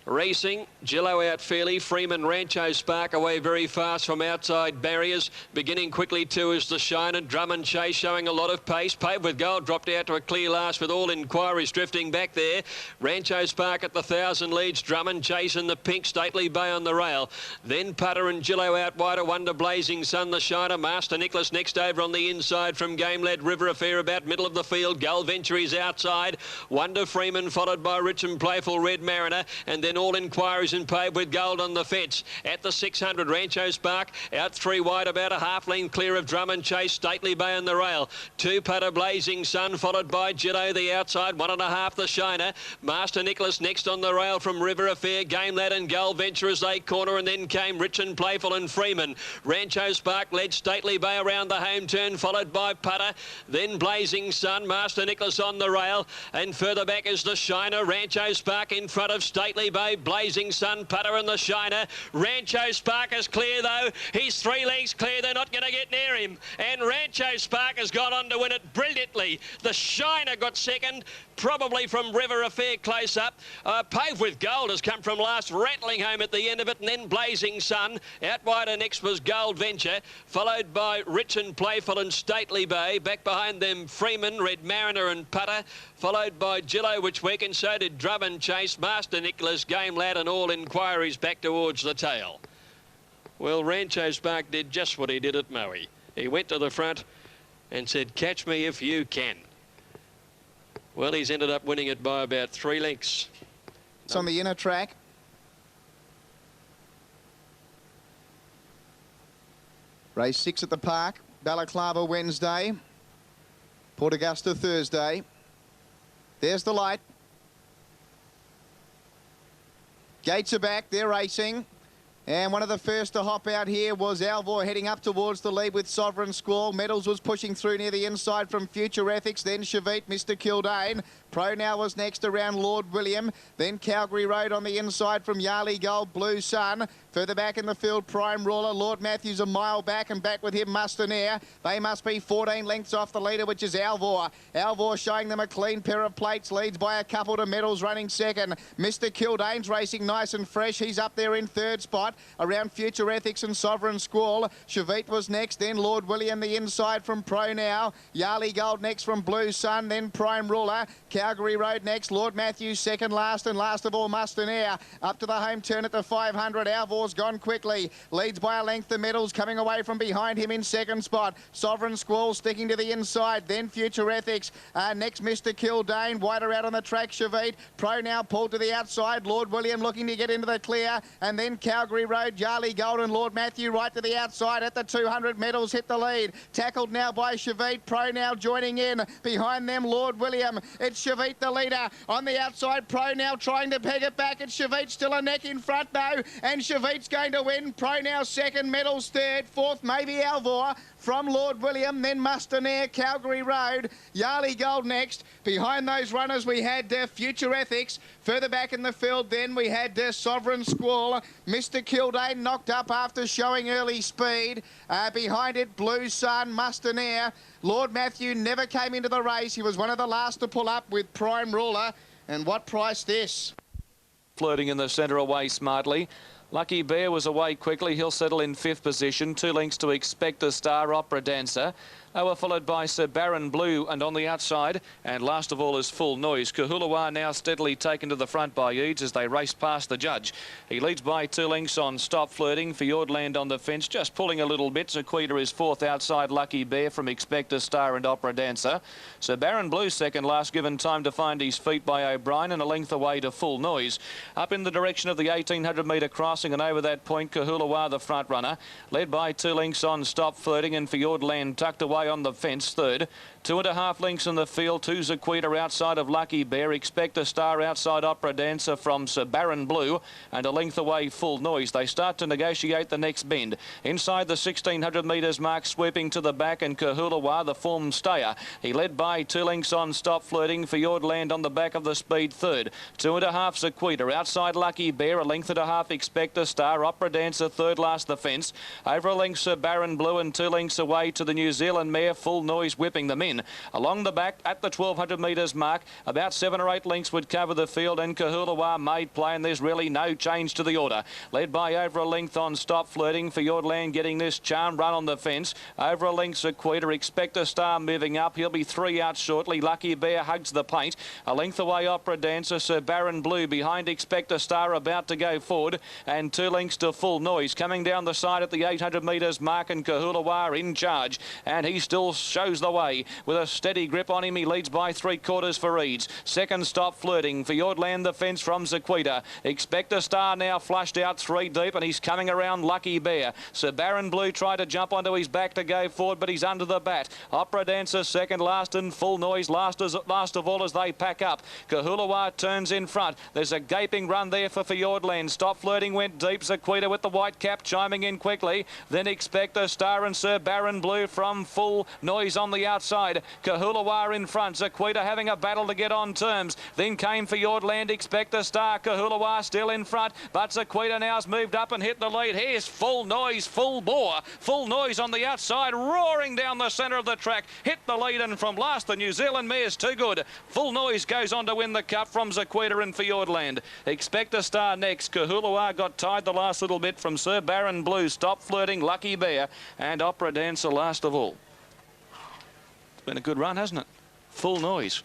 S2: Racing, Gillo out fairly. Freeman, Rancho Spark away very fast from outside barriers. Beginning quickly too is the Shiner. Drummond Chase showing a lot of pace. Paved with Gold dropped out to a clear last with All Inquiries drifting back there. Rancho Spark at the 1,000 leads. Drummond Chase in the pink. Stately Bay on the rail. Then Putter and Gillo out wide. A Wonder Blazing Sun, the Shiner. Master Nicholas next over on the inside from Game Lad. River Affair about middle of the field. Gull Venture is outside. Wonder Freeman followed by Rich and Playful Red Mariner, and then All Inquiries and Paved with Gold on the fence. At the 600, Rancho Spark out 3 wide, about a half length clear of Drummond Chase. Stately Bay on the rail. 2 Putter Blazing Sun followed by Gillo the outside. 1.5 the Shiner. Master Nicholas next on the rail from River Affair. Game Lad and Gull Venture as they corner, and then came Rich and Playful and Freeman. Rancho Spark led Stately Bay around the home turn, followed by Putter. Then Blazing Sun. Master Nicholas on the rail, and further back is the Shiner. Rancho Spark in front of Stately Bay. Blazing Sun, Putter and the Shiner. Rancho Spark is clear though. He's 3 lengths clear. They're not going to get near him. And Rancho Spark has gone on to win it brilliantly. The Shiner got second, probably from River Affair close up. Paved with Gold has come from last, rattling home at the end of it, and then Blazing Sun. Out wider next was Gold Venture, followed by Rich and Playful and Stately Bay. Back behind them Freeman, Red Mariner and Putter, followed by Gillo, which weakened. So did Drummond Chase, Master Nicholas, Game Lad and All Inquiries back towards the tail. Well, Rancho Spark did just what he did at Maui. He went to the front and said, catch me if you can. Well, he's ended up winning it by about 3 lengths.
S3: It's on the inner track. Race 6 at the Park. Balaclava Wednesday. Port Augusta Thursday. There's the light. Gates are back. They're racing. And one of the first to hop out here was Alvor, heading up towards the lead with Sovereign Squall. Medals was pushing through near the inside from Future Ethics, then Shavit, Mr. Kildane. Pro Now was next around Lord William. Then Calgary Road on the inside from Yali Gold, Blue Sun. Further back in the field, Prime Ruler. Lord Matthews a mile back, and back with him Mustaneer. They must be 14 lengths off the leader, which is Alvor. Alvor showing them a clean pair of plates, leads by a couple to Medals running second. Mr. Kildane's racing nice and fresh. He's up there in third spot around Future Ethics and Sovereign Squall. Shavit was next, then Lord William the inside from Pro Now. Yali Gold next from Blue Sun, then Prime Ruler. Calgary Road next, Lord Matthews second last, and last of all Mustaneer. Up to the home turn at the 500. Alvor's gone quickly. Leads by a length the Medals, coming away from behind him in second spot. Sovereign Squall sticking to the inside, then Future Ethics. Next Mr. Kildane, wider out on the track Shavit. Pro Now pulled to the outside. Lord William looking to get into the clear, and then Calgary Road, Yali Gold and Lord Matthew right to the outside at the 200. Medals hit the lead. Tackled now by Shavit. Pro Now joining in. Behind them Lord William. It's Shavit the leader. On the outside, Pro now trying to peg it back. It's Shavit still a neck in front though, and Shavit's going to win. Pro now second, Medals third, fourth maybe Alvor from Lord William, then Mustainair, Calgary Road, Yarley Gold next. Behind those runners we had Future Ethics. Further back in the field then we had Sovereign Squall. Mr. Kildane knocked up after showing early speed. Behind it, Blue Sun, Mustainair. Lord Matthew never came into the race. He was one of the last to pull up with Prime Ruler. And what price this?
S1: Flirting in the centre away smartly. Lucky Bear was away quickly. He'll settle in 5th position. 2 lengths to Expect a Star, Opera Dancer. They were followed by Sir Baron Blue and on the outside, and last of all is Full Noise. Kahulawa now steadily taken to the front by Eads as they race past the judge. He leads by 2 lengths on Stop Flirting. Fjordland on the fence, just pulling a little bit. Zaquita is 4th outside Lucky Bear from Expect a Star and Opera Dancer. Sir Baron Blue second last, given time to find his feet by O'Brien, and a length away to Full Noise. Up in the direction of the 1800 metre crossing and over that point, Kahulawa the front runner, led by 2 lengths on Stop Flirting, and Fjordland tucked away on the fence third. 2.5 lengths in the field, 2 Zaquita outside of Lucky Bear. Expect a Star outside Opera Dancer from Sir Baron Blue, and a length away Full Noise. They start to negotiate the next bend. Inside the 1600 metres mark, sweeping to the back, and Kahulawa the form stayer. He led by 2 lengths on Stop Flirting. Fjordland on the back of the speed third. 2.5 Zaquita outside Lucky Bear, a length and a half Expect a Star. Opera Dancer third last the fence. Over a length Sir Baron Blue, and 2 lengths away to the New Zealand mare Full Noise, whipping them in. Along the back at the 1200 metres mark, about 7 or 8 lengths would cover the field, and Kahulawa made play, and there's really no change to the order. Led by over a length on Stop Flirting. Fjordland getting this charm run on the fence. Over a length Zaquita. Expect a Star moving up. He'll be 3 out shortly. Lucky Bear hugs the paint. A length away Opera Dancer. Sir Baron Blue behind Expect a Star about to go forward, and 2 lengths to Full Noise. Coming down the side at the 800 metres mark, and Kahulawa in charge, and he still shows the way with a steady grip on him. He leads by 3/4 for Eads. Second Stop Flirting. Fjordland the fence from Zaquita. Expect a Star now flushed out 3 deep, and he's coming around Lucky Bear. Sir Baron Blue tried to jump onto his back to go forward, but he's under the bat. Opera Dancer second last, and Full Noise last of all as they pack up. Kahulawa turns in front. There's a gaping run there for Fjordland. Stop Flirting went deep. Zaquita with the white cap chiming in quickly. Then Expect a Star and Sir Baron Blue from Full Noise on the outside. Kahulawa in front. Zaquita having a battle to get on terms. Then came Fjordland. Expect a Star. Kahulawa still in front, but Zaquita now's moved up and hit the lead. Here's Full Noise, full bore. Full Noise on the outside, roaring down the centre of the track. Hit the lead, and from last, the New Zealand mare's too good. Full Noise goes on to win the cup from Zaquita and Fjordland. Expect a Star next. Kahulawa got tied the last little bit from Sir Baron Blue. Stop Flirting, Lucky Bear, and Opera Dancer last of all. It's been a good run, hasn't it? Full Noise.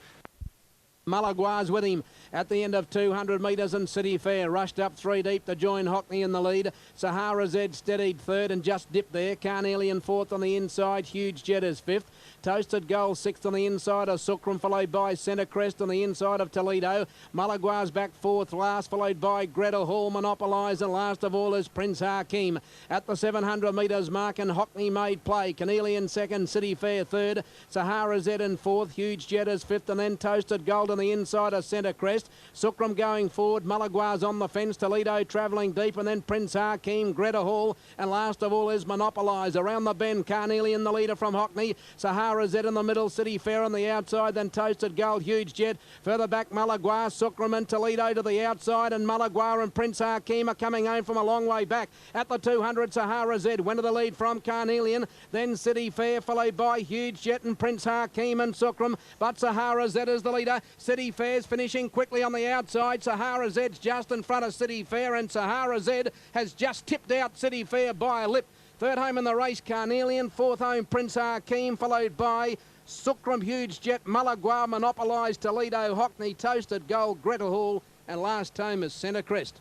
S5: Malagua's with him at the end of 200 metres, and City Fair rushed up 3 deep to join Hockney in the lead. Sahara Z steadied third and just dipped there. Carnelian fourth on the inside. Huge Jet is fifth. Toasted Gold sixth on the inside of Sukram, followed by Centre Crest on the inside of Toledo. Malagua's back fourth last, followed by Gretel Hall, Monopolise, and last of all is Prince Hakim. At the 700 metres mark, and Hockney made play. Carnelian second, City Fair third, Sahara Z in fourth, Huge Jet is fifth, and then Toasted Gold on the inside of Centre Crest. Sukram going forward, Malagua's on the fence, Toledo travelling deep, and then Prince Hakim, Gretel Hall, and last of all is Monopolise. Around the bend, Carnelian the leader from Hockney, Sahara Z in the middle, City Fair on the outside, then Toasted Gold, Huge Jet. Further back, Malagua, Sukram and Toledo to the outside, and Malagua and Prince Hakim are coming home from a long way back. At the 200, Sahara Z went to the lead from Carnelian, then City Fair, followed by Huge Jet and Prince Hakim and Sukram, but Sahara Z is the leader. City Fair's finishing quickly on the outside. Sahara Z's just in front of City Fair, and Sahara Z has just tipped out City Fair by a lip. Third home in the race, Carnelian. Fourth home, Prince Hakim, followed by Sukram, Huge Jet, Malagua, Monopolise, Toledo, Hockney, Toasted Gold, Gretel Hall, and last home is Centre Crest.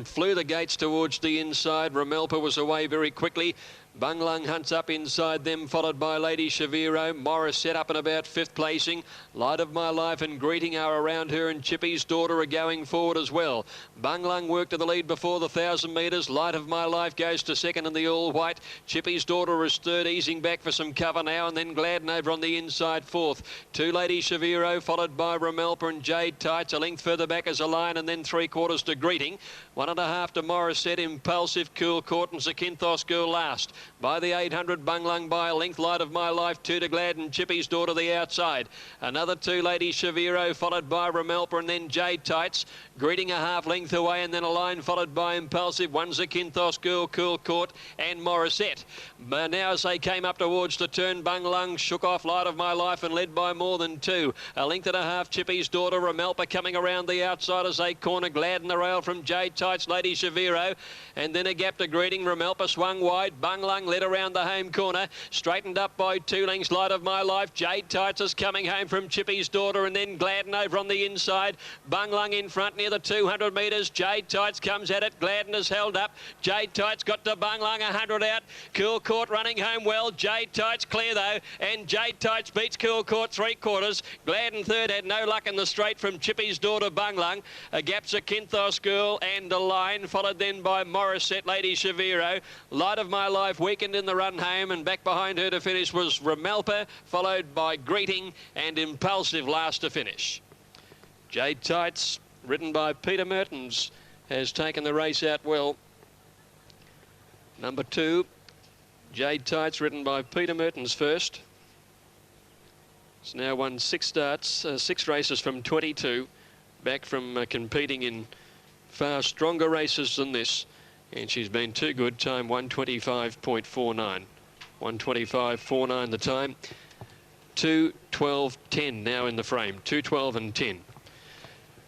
S2: Flew the gates towards the inside. Ramelpa was away very quickly. Bunglung hunts up inside them, followed by Lady Shaviro. Morris set up in about 5th placing. Light of My Life and Greeting are around her, and Chippy's Daughter are going forward as well. Bunglung worked to the lead before the 1,000 metres. Light of My Life goes to second in the all-white. Chippy's Daughter is third, easing back for some cover now, and then Gladden over on the inside 4th. 2 Lady Shaviro, followed by Ramelpa and Jade Tights. A length further back as a line, and then 3/4 to Greeting. 1.5 to Morris Set, Impulsive, Cool Court, and Zakynthos Girl last. By the 800, Bunglung by a length. Light of My Life, 2 to Gladden, Chippy's Daughter the outside. Another 2 Lady Shaviro, followed by Ramelpa, and then Jade Tights. Greeting a half length away, and then a line followed by Impulsive. 1 Zakynthos Girl, Cool Court, and Morissette. But now as they came up towards the turn, Bunglung shook off Light of My Life and led by more than 2. A length and a half, Chippy's Daughter. Ramelpa coming around the outside as they corner. Gladden the rail from Jade Tights, Lady Shaviro, and then a gap to Greeting. Ramelpa swung wide. Bunglung led around the home corner, straightened up by 2 lengths. Light of My Life. Jade Tights is coming home from Chippy's Daughter, and then Gladden over on the inside. Bunglung in front near the 200 metres. Jade Tights comes at it. Gladden is held up. Jade Tights got to Bunglung, 100 out. Cool Court running home well. Jade Tights clear though, and Jade Tights beats Cool Court 3/4. Gladden third, had no luck in the straight from Chippy's Daughter, Bunglung. A gap Zakynthos Girl and a line, followed then by Morissette, Lady Shaviro. Light of My Life weakened in the run home, and back behind her to finish was Ramelpa, followed by Greeting and Impulsive last to finish. Jade Tights, ridden by Peter Mertens, has taken the race out well. Number 2, Jade Tights, ridden by Peter Mertens first. It's now won 6 starts, 6 races from 22, back from competing in far stronger races than this, and she's been too good. Time 1:25.49. 1:25.49 the time. 2:12.10 now in the frame. 2:12 and 10.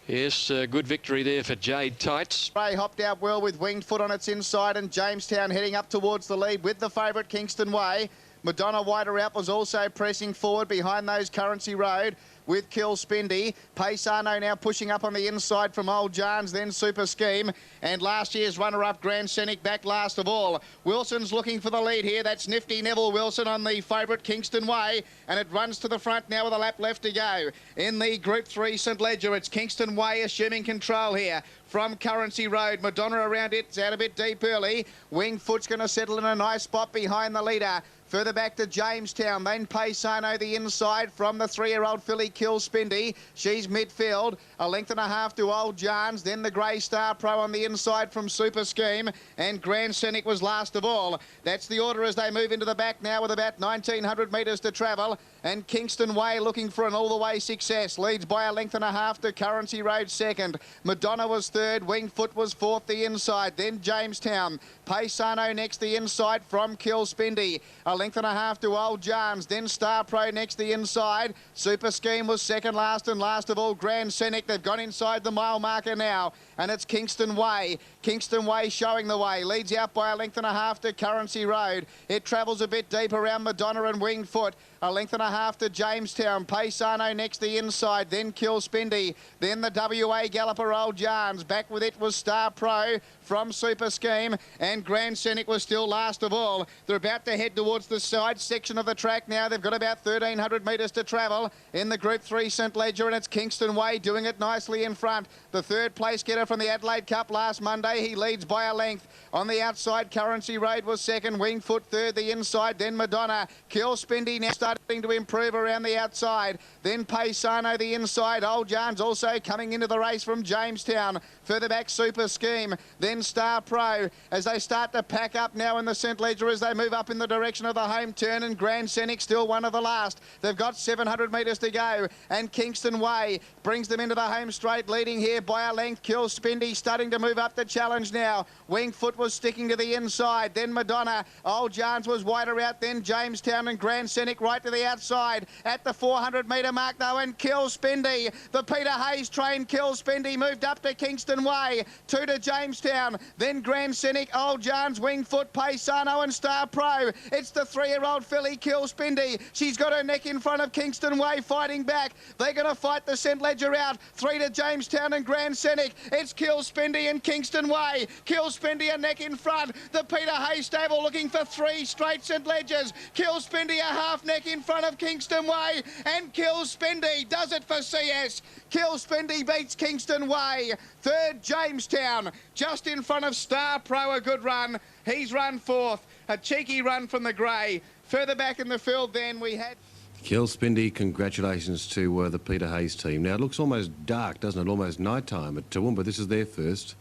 S2: Yes, good victory there for Jade Tights.
S3: Prix hopped out well with Winged Foot on its inside, and Jamestown heading up towards the lead with the favourite Kingston Way. Madonna Wider Out was also pressing forward behind those Currency Road with Kill Spindy. Paisano now pushing up on the inside from Old Jarns, then Super Scheme. And last year's runner-up Grand Scenic back last of all. Wilson's looking for the lead here. That's nifty Neville Wilson on the favourite Kingston Way. And it runs to the front now with a lap left to go. In the Group 3 St Ledger, it's Kingston Way assuming control here. From Currency Road, Madonna around it. It's out a bit deep early. Winged Foot's going to settle in a nice spot behind the leader. Further back to Jamestown, then Paisano the inside from the 3-year-old filly Kill Spindy. She's midfield, a length and a half to Old Jarns, then the Grey Star Pro on the inside from Super Scheme, and Grand Scenic was last of all. That's the order as they move into the back now with about 1,900 metres to travel, and Kingston Way looking for an all-the-way success. Leads by a length and a half to Currency Road second. Madonna was third, Winged Foot was fourth the inside, then Jamestown. Paisano next the inside from Kill Spindy. A length and a half to Old Jarns, then Star Pro next the inside. Super Scheme was second last, and last of all Grand Scenic. They've gone inside the mile marker now, and it's Kingston Way. Kingston Way showing the way. Leads out by a length and a half to Currency Road. It travels a bit deep around Madonna and Winged Foot. A length and a half to Jamestown. Paisano next the inside, then Kill Spindy. Then the WA Galloper Old Jarns. Back with it was Star Pro from Super Scheme, and Grand Scenic was still last of all. They're about to head towards the side section of the track now. They've got about 1,300 metres to travel in the Group 3 St Ledger, and it's Kingston Way doing it nicely in front. The third place getter from the Adelaide Cup last Monday. He leads by a length. On the outside, Currency Road was second. Winged Foot third the inside, then Madonna. Kill Spindy now starting to improve around the outside. Then Paisano the inside. Old Jarns also coming into the race from Jamestown. Further back, Super Scheme. Then Star Pro as they start to pack up now in the St Ledger as they move up in the direction of the home turn, and Grand Scenic still one of the last. They've got 700 metres to go, and Kingston Way brings them into the home straight, leading here by a length. Kill Spindy starting to move up the challenge now. Winged Foot was sticking to the inside, then Madonna. Old Jarns was wider out, then Jamestown, and Grand Scenic right to the outside at the 400 metre mark though, and Kill Spindy, the Peter Hayes train Kill Spindy moved up to Kingston Way, 2 to Jamestown. down. Then Grand Cynic, Old John's, Wingfoot, Paisano and Star Pro. It's the 3-year-old filly, Kill Spindy. She's got her neck in front of Kingston Way fighting back. They're going to fight the St Ledger out. 3 to Jamestown and Grand Cynic. It's Kill Spindy and Kingston Way. Kill Spindy a neck in front. The Peter Hay stable looking for 3 straight St Ledgers. Kill Spindy a half neck in front of Kingston Way. And Kill Spindy does it for CS. Kill Spindy beats Kingston Way. 3rd Jamestown, just in front of Star Pro, a good run. He's run 4th. A cheeky run from the grey. Further back in the field then we had...
S4: Kill Spindy, congratulations to the Peter Hayes team. Now, it looks almost dark, doesn't it? Almost night time at Toowoomba. This is their first.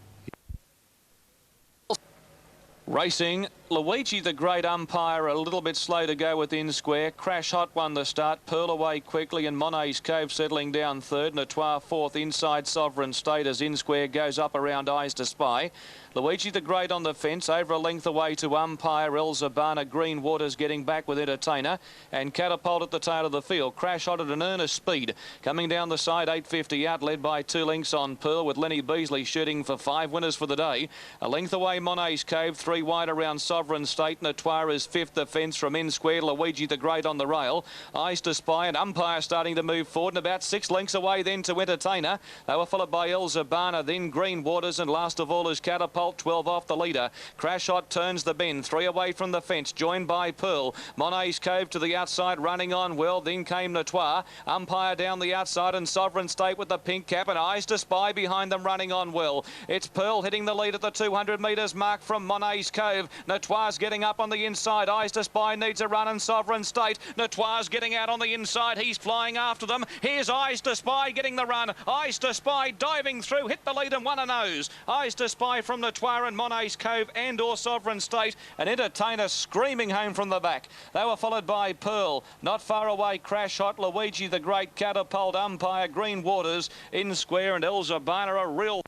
S1: Racing, Luigi the Great Umpire a little bit slow to go within square. Crash Hot won the start. Pearl away quickly and Monet's Cove settling down 3rd. Notoire 4th. Inside Sovereign State as in square goes up around Eyes to Spy. Luigi the Great on the fence, over a length away to Umpire. El Zabana, Green Waters getting back with Entertainer. And Catapult at the tail of the field. Crash Hot at an earnest speed. Coming down the side, 8.50 out, led by 2 lengths on Pearl, with Lenny Beasley shooting for 5 winners for the day. A length away, Monet's Cove, 3 wide around Sovereign State. Notoire is 5th, the fence from in square. Luigi the Great on the rail. Eyes to Spy and Umpire starting to move forward, and about 6 lengths away then to Entertainer. They were followed by El Zabana, then Green Waters, and last of all is Catapult, 12 off the leader. Crash Hot turns the bend, 3 away from the fence, joined by Pearl. Monet's Cove to the outside, running on well. Then came Notoire. Umpire down the outside, and Sovereign State with the pink cap, and Eyes to Spy behind them running on well. It's Pearl hitting the lead at the 200 metres mark from Monet's Cove. Notoire's getting up on the inside. Eyes to Spy needs a run, and Sovereign State. Notoire's getting out on the inside. He's flying after them. Here's Eyes to Spy getting the run. Eyes to Spy diving through, hit the lead and won a nose. Eyes to Spy from Notoire and Monet's Cove and or Sovereign State. An Entertainer screaming home from the back. They were followed by Pearl. Not far away, Crash Hot, Luigi the Great, Catapult, Umpire, Green Waters, in square, and El Zabana a real...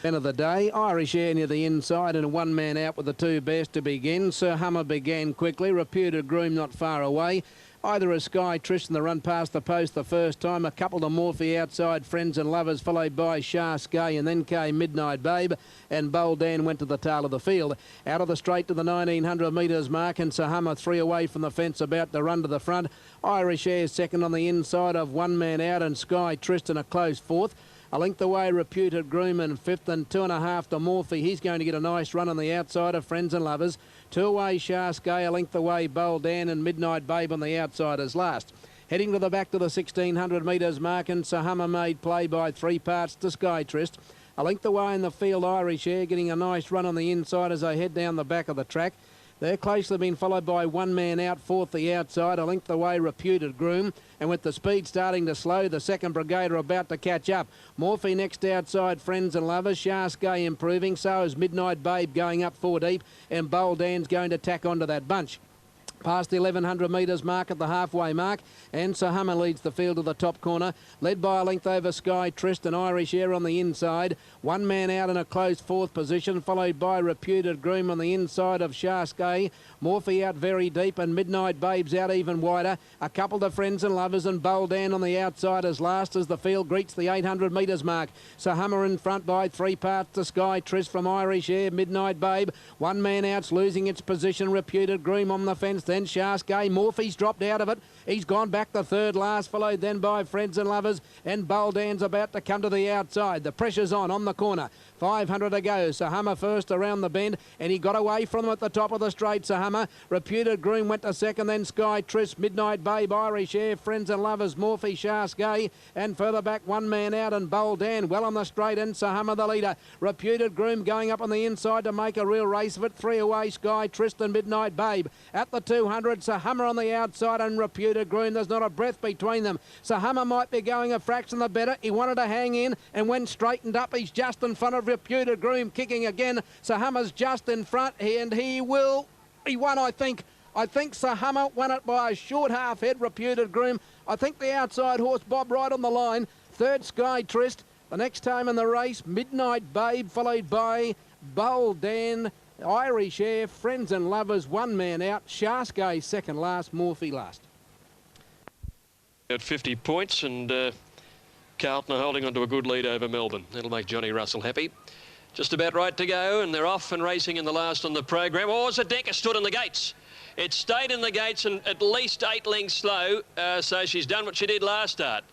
S5: Men of the day, Irish Air near the inside and 1 man out with the 2 best to begin. Sir Hummer began quickly, Reputed Groom not far away. Either a Sky Tristan the run past the post the first time, a couple to Morphy outside, Friends and Lovers, followed by Shaskay, and then came Midnight Babe, and Bold Dan went to the tail of the field. Out of the straight to the 1900 metres mark, and Sir Hummer 3 away from the fence, about to run to the front. Irish Air second on the inside of 1 man out, and Sky Tristan a close 4th. A length away, Reputed Groom in 5th, and 2.5 to Morphy. He's going to get a nice run on the outside of Friends and Lovers. 2 away, Shaskay, a length away, Bold Dan, and Midnight Babe on the outside as last. Heading to the back to the 1600 metres mark, and Sir Hummer made play by 3 parts to Sky Trist. A length away in the field, Irish Air getting a nice run on the inside as they head down the back of the track. They're closely been followed by 1 man out, 4th the outside, a length away, Reputed Groom. And with the speed starting to slow, the 2nd Brigade are about to catch up. Morphy next outside, Friends and Lovers. Shaskay improving, so is Midnight Babe going up 4 deep. And Bold Dan's going to tack onto that bunch. Past the 1100 metres mark at the halfway mark, and Sir Hummer leads the field to the top corner, led by a length over Sky Trist and Irish Air on the inside. 1 man out in a close 4th position, followed by Reputed Groom on the inside of Shaskay. Morphy out very deep, and Midnight Babe's out even wider. A couple to Friends and Lovers, and Bold Dan on the outside as last as the field greets the 800 metres mark. Sir Hummer in front by 3 parts to Sky Trist from Irish Air. Midnight Babe, 1 man out's losing its position. Reputed Groom on the fence. Then Shaskay. Morphy's dropped out of it. He's gone back the 3rd last, followed then by Friends and Lovers, and Bold Dan's about to come to the outside. The pressure's on the corner. 500 to go. Sir Hummer first around the bend, and he got away from them at the top of the straight. Sir Hummer. Reputed Groom went to 2nd, then Sky Trist, Midnight Babe, Irish Air, Friends and Lovers, Morphy, Shaskay, and further back 1 man out, and Bold Dan well on the straight, and Sir Hummer the leader. Reputed Groom going up on the inside to make a real race of it. 3 away, Sky Trist and Midnight Babe. At the 200, Sir Hummer on the outside and Reputed Groom. There's not a breath between them. Sir Hummer might be going a fraction the better. He wanted to hang in, and when straightened up, he's just in front of Reputed Groom, kicking again. Sir Hummer's just in front, and he won, I think. I think Sir Hummer won it by a short half head, Reputed Groom. I think the outside horse, Bob, right on the line. 3rd, Sky Trist. The next time in the race, Midnight Babe, followed by Bold Dan, Irish Air, Friends and Lovers, 1 man out. Shaskay 2nd last, Morphy last.
S2: At 50 points, and Carlton are holding on to a good lead over Melbourne. That'll make Johnny Russell happy. Just about right to go, and they're off and racing in the last on the program. Oh, Stks stood in the gates. It stayed in the gates and at least 8 lengths slow, so she's done what she did last start.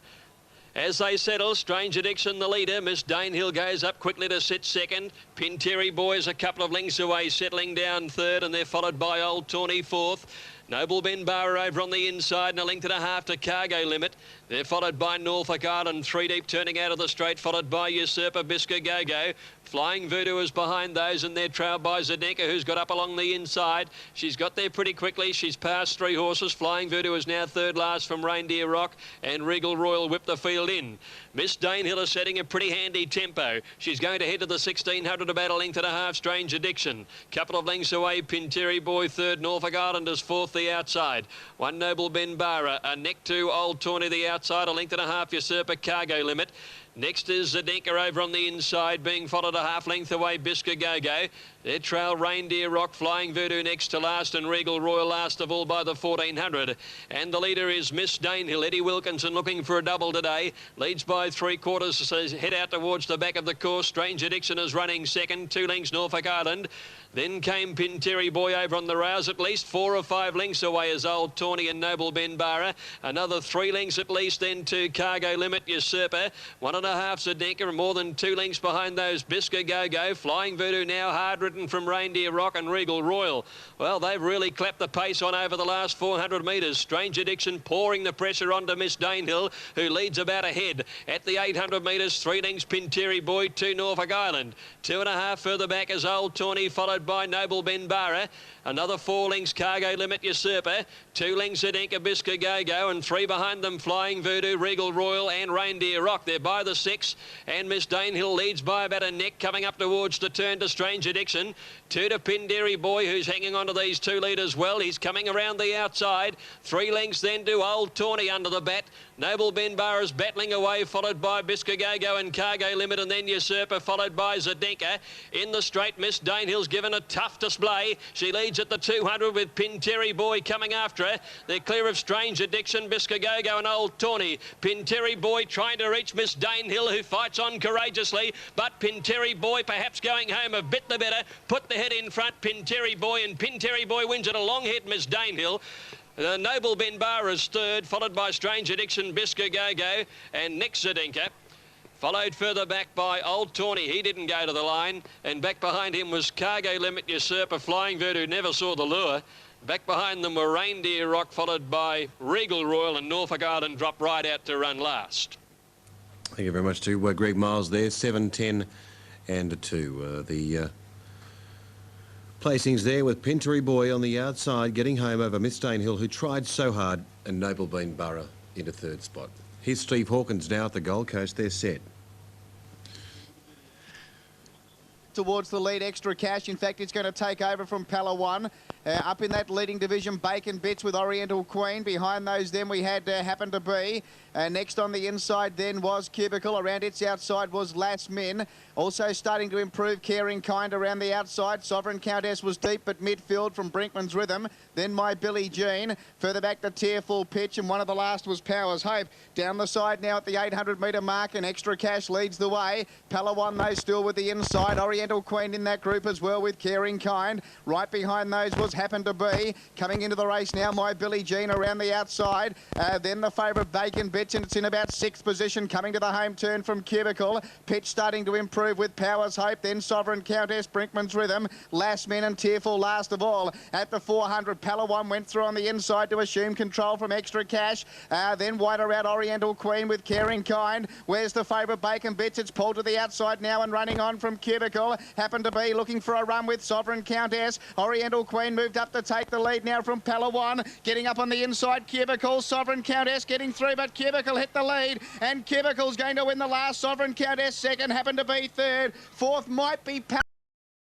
S2: As they settle, Strange Addiction, the leader. Miss Danehill goes up quickly to sit second. Pinteri Boys a couple of lengths away, settling down third, and they're followed by Old Tawny fourth. Noble Ben Barra over on the inside and a length and a half to Cargo Limit. They're followed by Norfolk Island, 3 deep, turning out of the straight, followed by Usurper Bisca Go-Go. Flying Voodoo is behind those, and they're trailed by Zdenka, who's got up along the inside. She's got there pretty quickly. She's passed 3 horses. Flying Voodoo is now third last from Reindeer Rock, and Regal Royal whipped the field in. Miss Danehill is setting a pretty handy tempo. She's going to head to the 1600 about a length and a half. Strange Addiction. Couple of lengths away, Pinteri Boy third. Norfolk Islanders fourth, the outside. One Noble Ben Barra. A neck to Old Tawny, the outside. A length and a half, Usurper Cargo Limit. Next is Zdenka over on the inside, being followed a half length away, Bisca Go-Go. Their trail, Reindeer Rock, Flying Voodoo next to last, and Regal Royal last of all by the 1400. And the leader is Miss Danehill. Eddie Wilkinson looking for a double today. Leads by 3/4, so head out towards the back of the course. Strange Addiction is running second, 2 lengths Norfolk Island. Then came Pinteri Boy over on the rails, at least 4 or 5 lengths away as Old Tawny and Noble Ben Barra. Another 3 lengths at least, then to Cargo Limit, Usurper. 1.5 Zdenka, and more than 2 lengths behind those, Bisca Go-Go. Flying Voodoo now hard ridden from Reindeer Rock and Regal Royal. Well, they've really clapped the pace on over the last 400 metres. Strange Addiction pouring the pressure onto Miss Danehill, who leads about ahead. At the 800 metres, 3 lengths Pinteri Boy, 2 Norfolk Island. 2.5 further back is Old Tawny, followed by Noble Ben Barra. Another 4 lengths Cargo Limit, Usurper. 2 lengths Zdenka, Bisca Go-Go, and 3 behind them, Flying Voodoo, Regal Royal and Reindeer Rock. They're by the 6, and Miss Danehill leads by about a neck, coming up towards the turn to Strange Addiction. 2 to Pinteri Boy, who's hanging on to these 2 leaders well. He's coming around the outside. 3 lengths then to Old Tawny under the bat. Noble Ben Barra's battling away, followed by Bisca Go-Go and Cargo Limit, and then Usurper, followed by Zdenka. In the straight, Miss Danehill's given a tough display. She leads at the 200 with Pinteri Boy coming after her. They're clear of Strange Addiction, Bisca Go-Go and Old Tawny. Pinteri Boy trying to reach Miss Danehill, who fights on courageously, but Pinteri Boy perhaps going home a bit the better. Put the head in front, Pinteri Boy, and Pinteri Boy wins it a long hit, Miss Danehill. Noble Ben Barra's third, followed by Strange Addiction, Bisca Go-Go, and next Zdenka. Followed further back by Old Tawny. He didn't go to the line. And back behind him was Cargo Limit, Usurper, Flying Voodoo, never saw the lure. Back behind them were Reindeer Rock, followed by Regal Royal, and Norfolk Island dropped right out to run last.
S4: Thank you very much to Greg Miles there. 7, 10 and 2. The placings there with Pinteri Boy on the outside, getting home over Miss Danehill, who tried so hard, and Noble Ben Barra into 3rd spot. Here's Steve Hawkins now at the Gold Coast. They're set.
S3: Towards the lead, Extra Cash. In fact, it's going to take over from Pella 1. Up in that leading division, Bacon Bits with Oriental Queen. Behind those then we had Happen to Be. Next on the inside then was Cubicle. Around its outside was Last Min. Also starting to improve, Caring Kind around the outside. Sovereign Countess was deep but midfield from Brinkman's Rhythm. Then My Billie Jean. Further back the Tearful Pitch, and one of the last was Power's Hope. Down the side now at the 800 metre mark, and Extra Cash leads the way. Pella 1 though still with the inside. Oriental Queen in that group as well with Caring Kind. Right behind those was Happen to Be. Coming into the race now, My Billie Jean around the outside. Then the favourite Bacon Bits, and it's in about 6th position, coming to the home turn from Cubicle. Pitch starting to improve with Power's Hope, then Sovereign Countess, Brinkman's Rhythm, Last Men and Tearful last of all. At the 400, Pella 1 went through on the inside to assume control from Extra Cash. Then wider out Oriental Queen with Caring Kind. Where's the favourite Bacon Bits? It's pulled to the outside now and running on from Cubicle. Happen to Be looking for a run with Sovereign Countess. Oriental Queen moved up to take the lead now from Pella 1. Getting up on the inside, Cubicle. Sovereign Countess getting through, but Cubicle hit the lead, and Cubicle's going to win the last. Sovereign Countess second, Happen to Be third. Fourth might be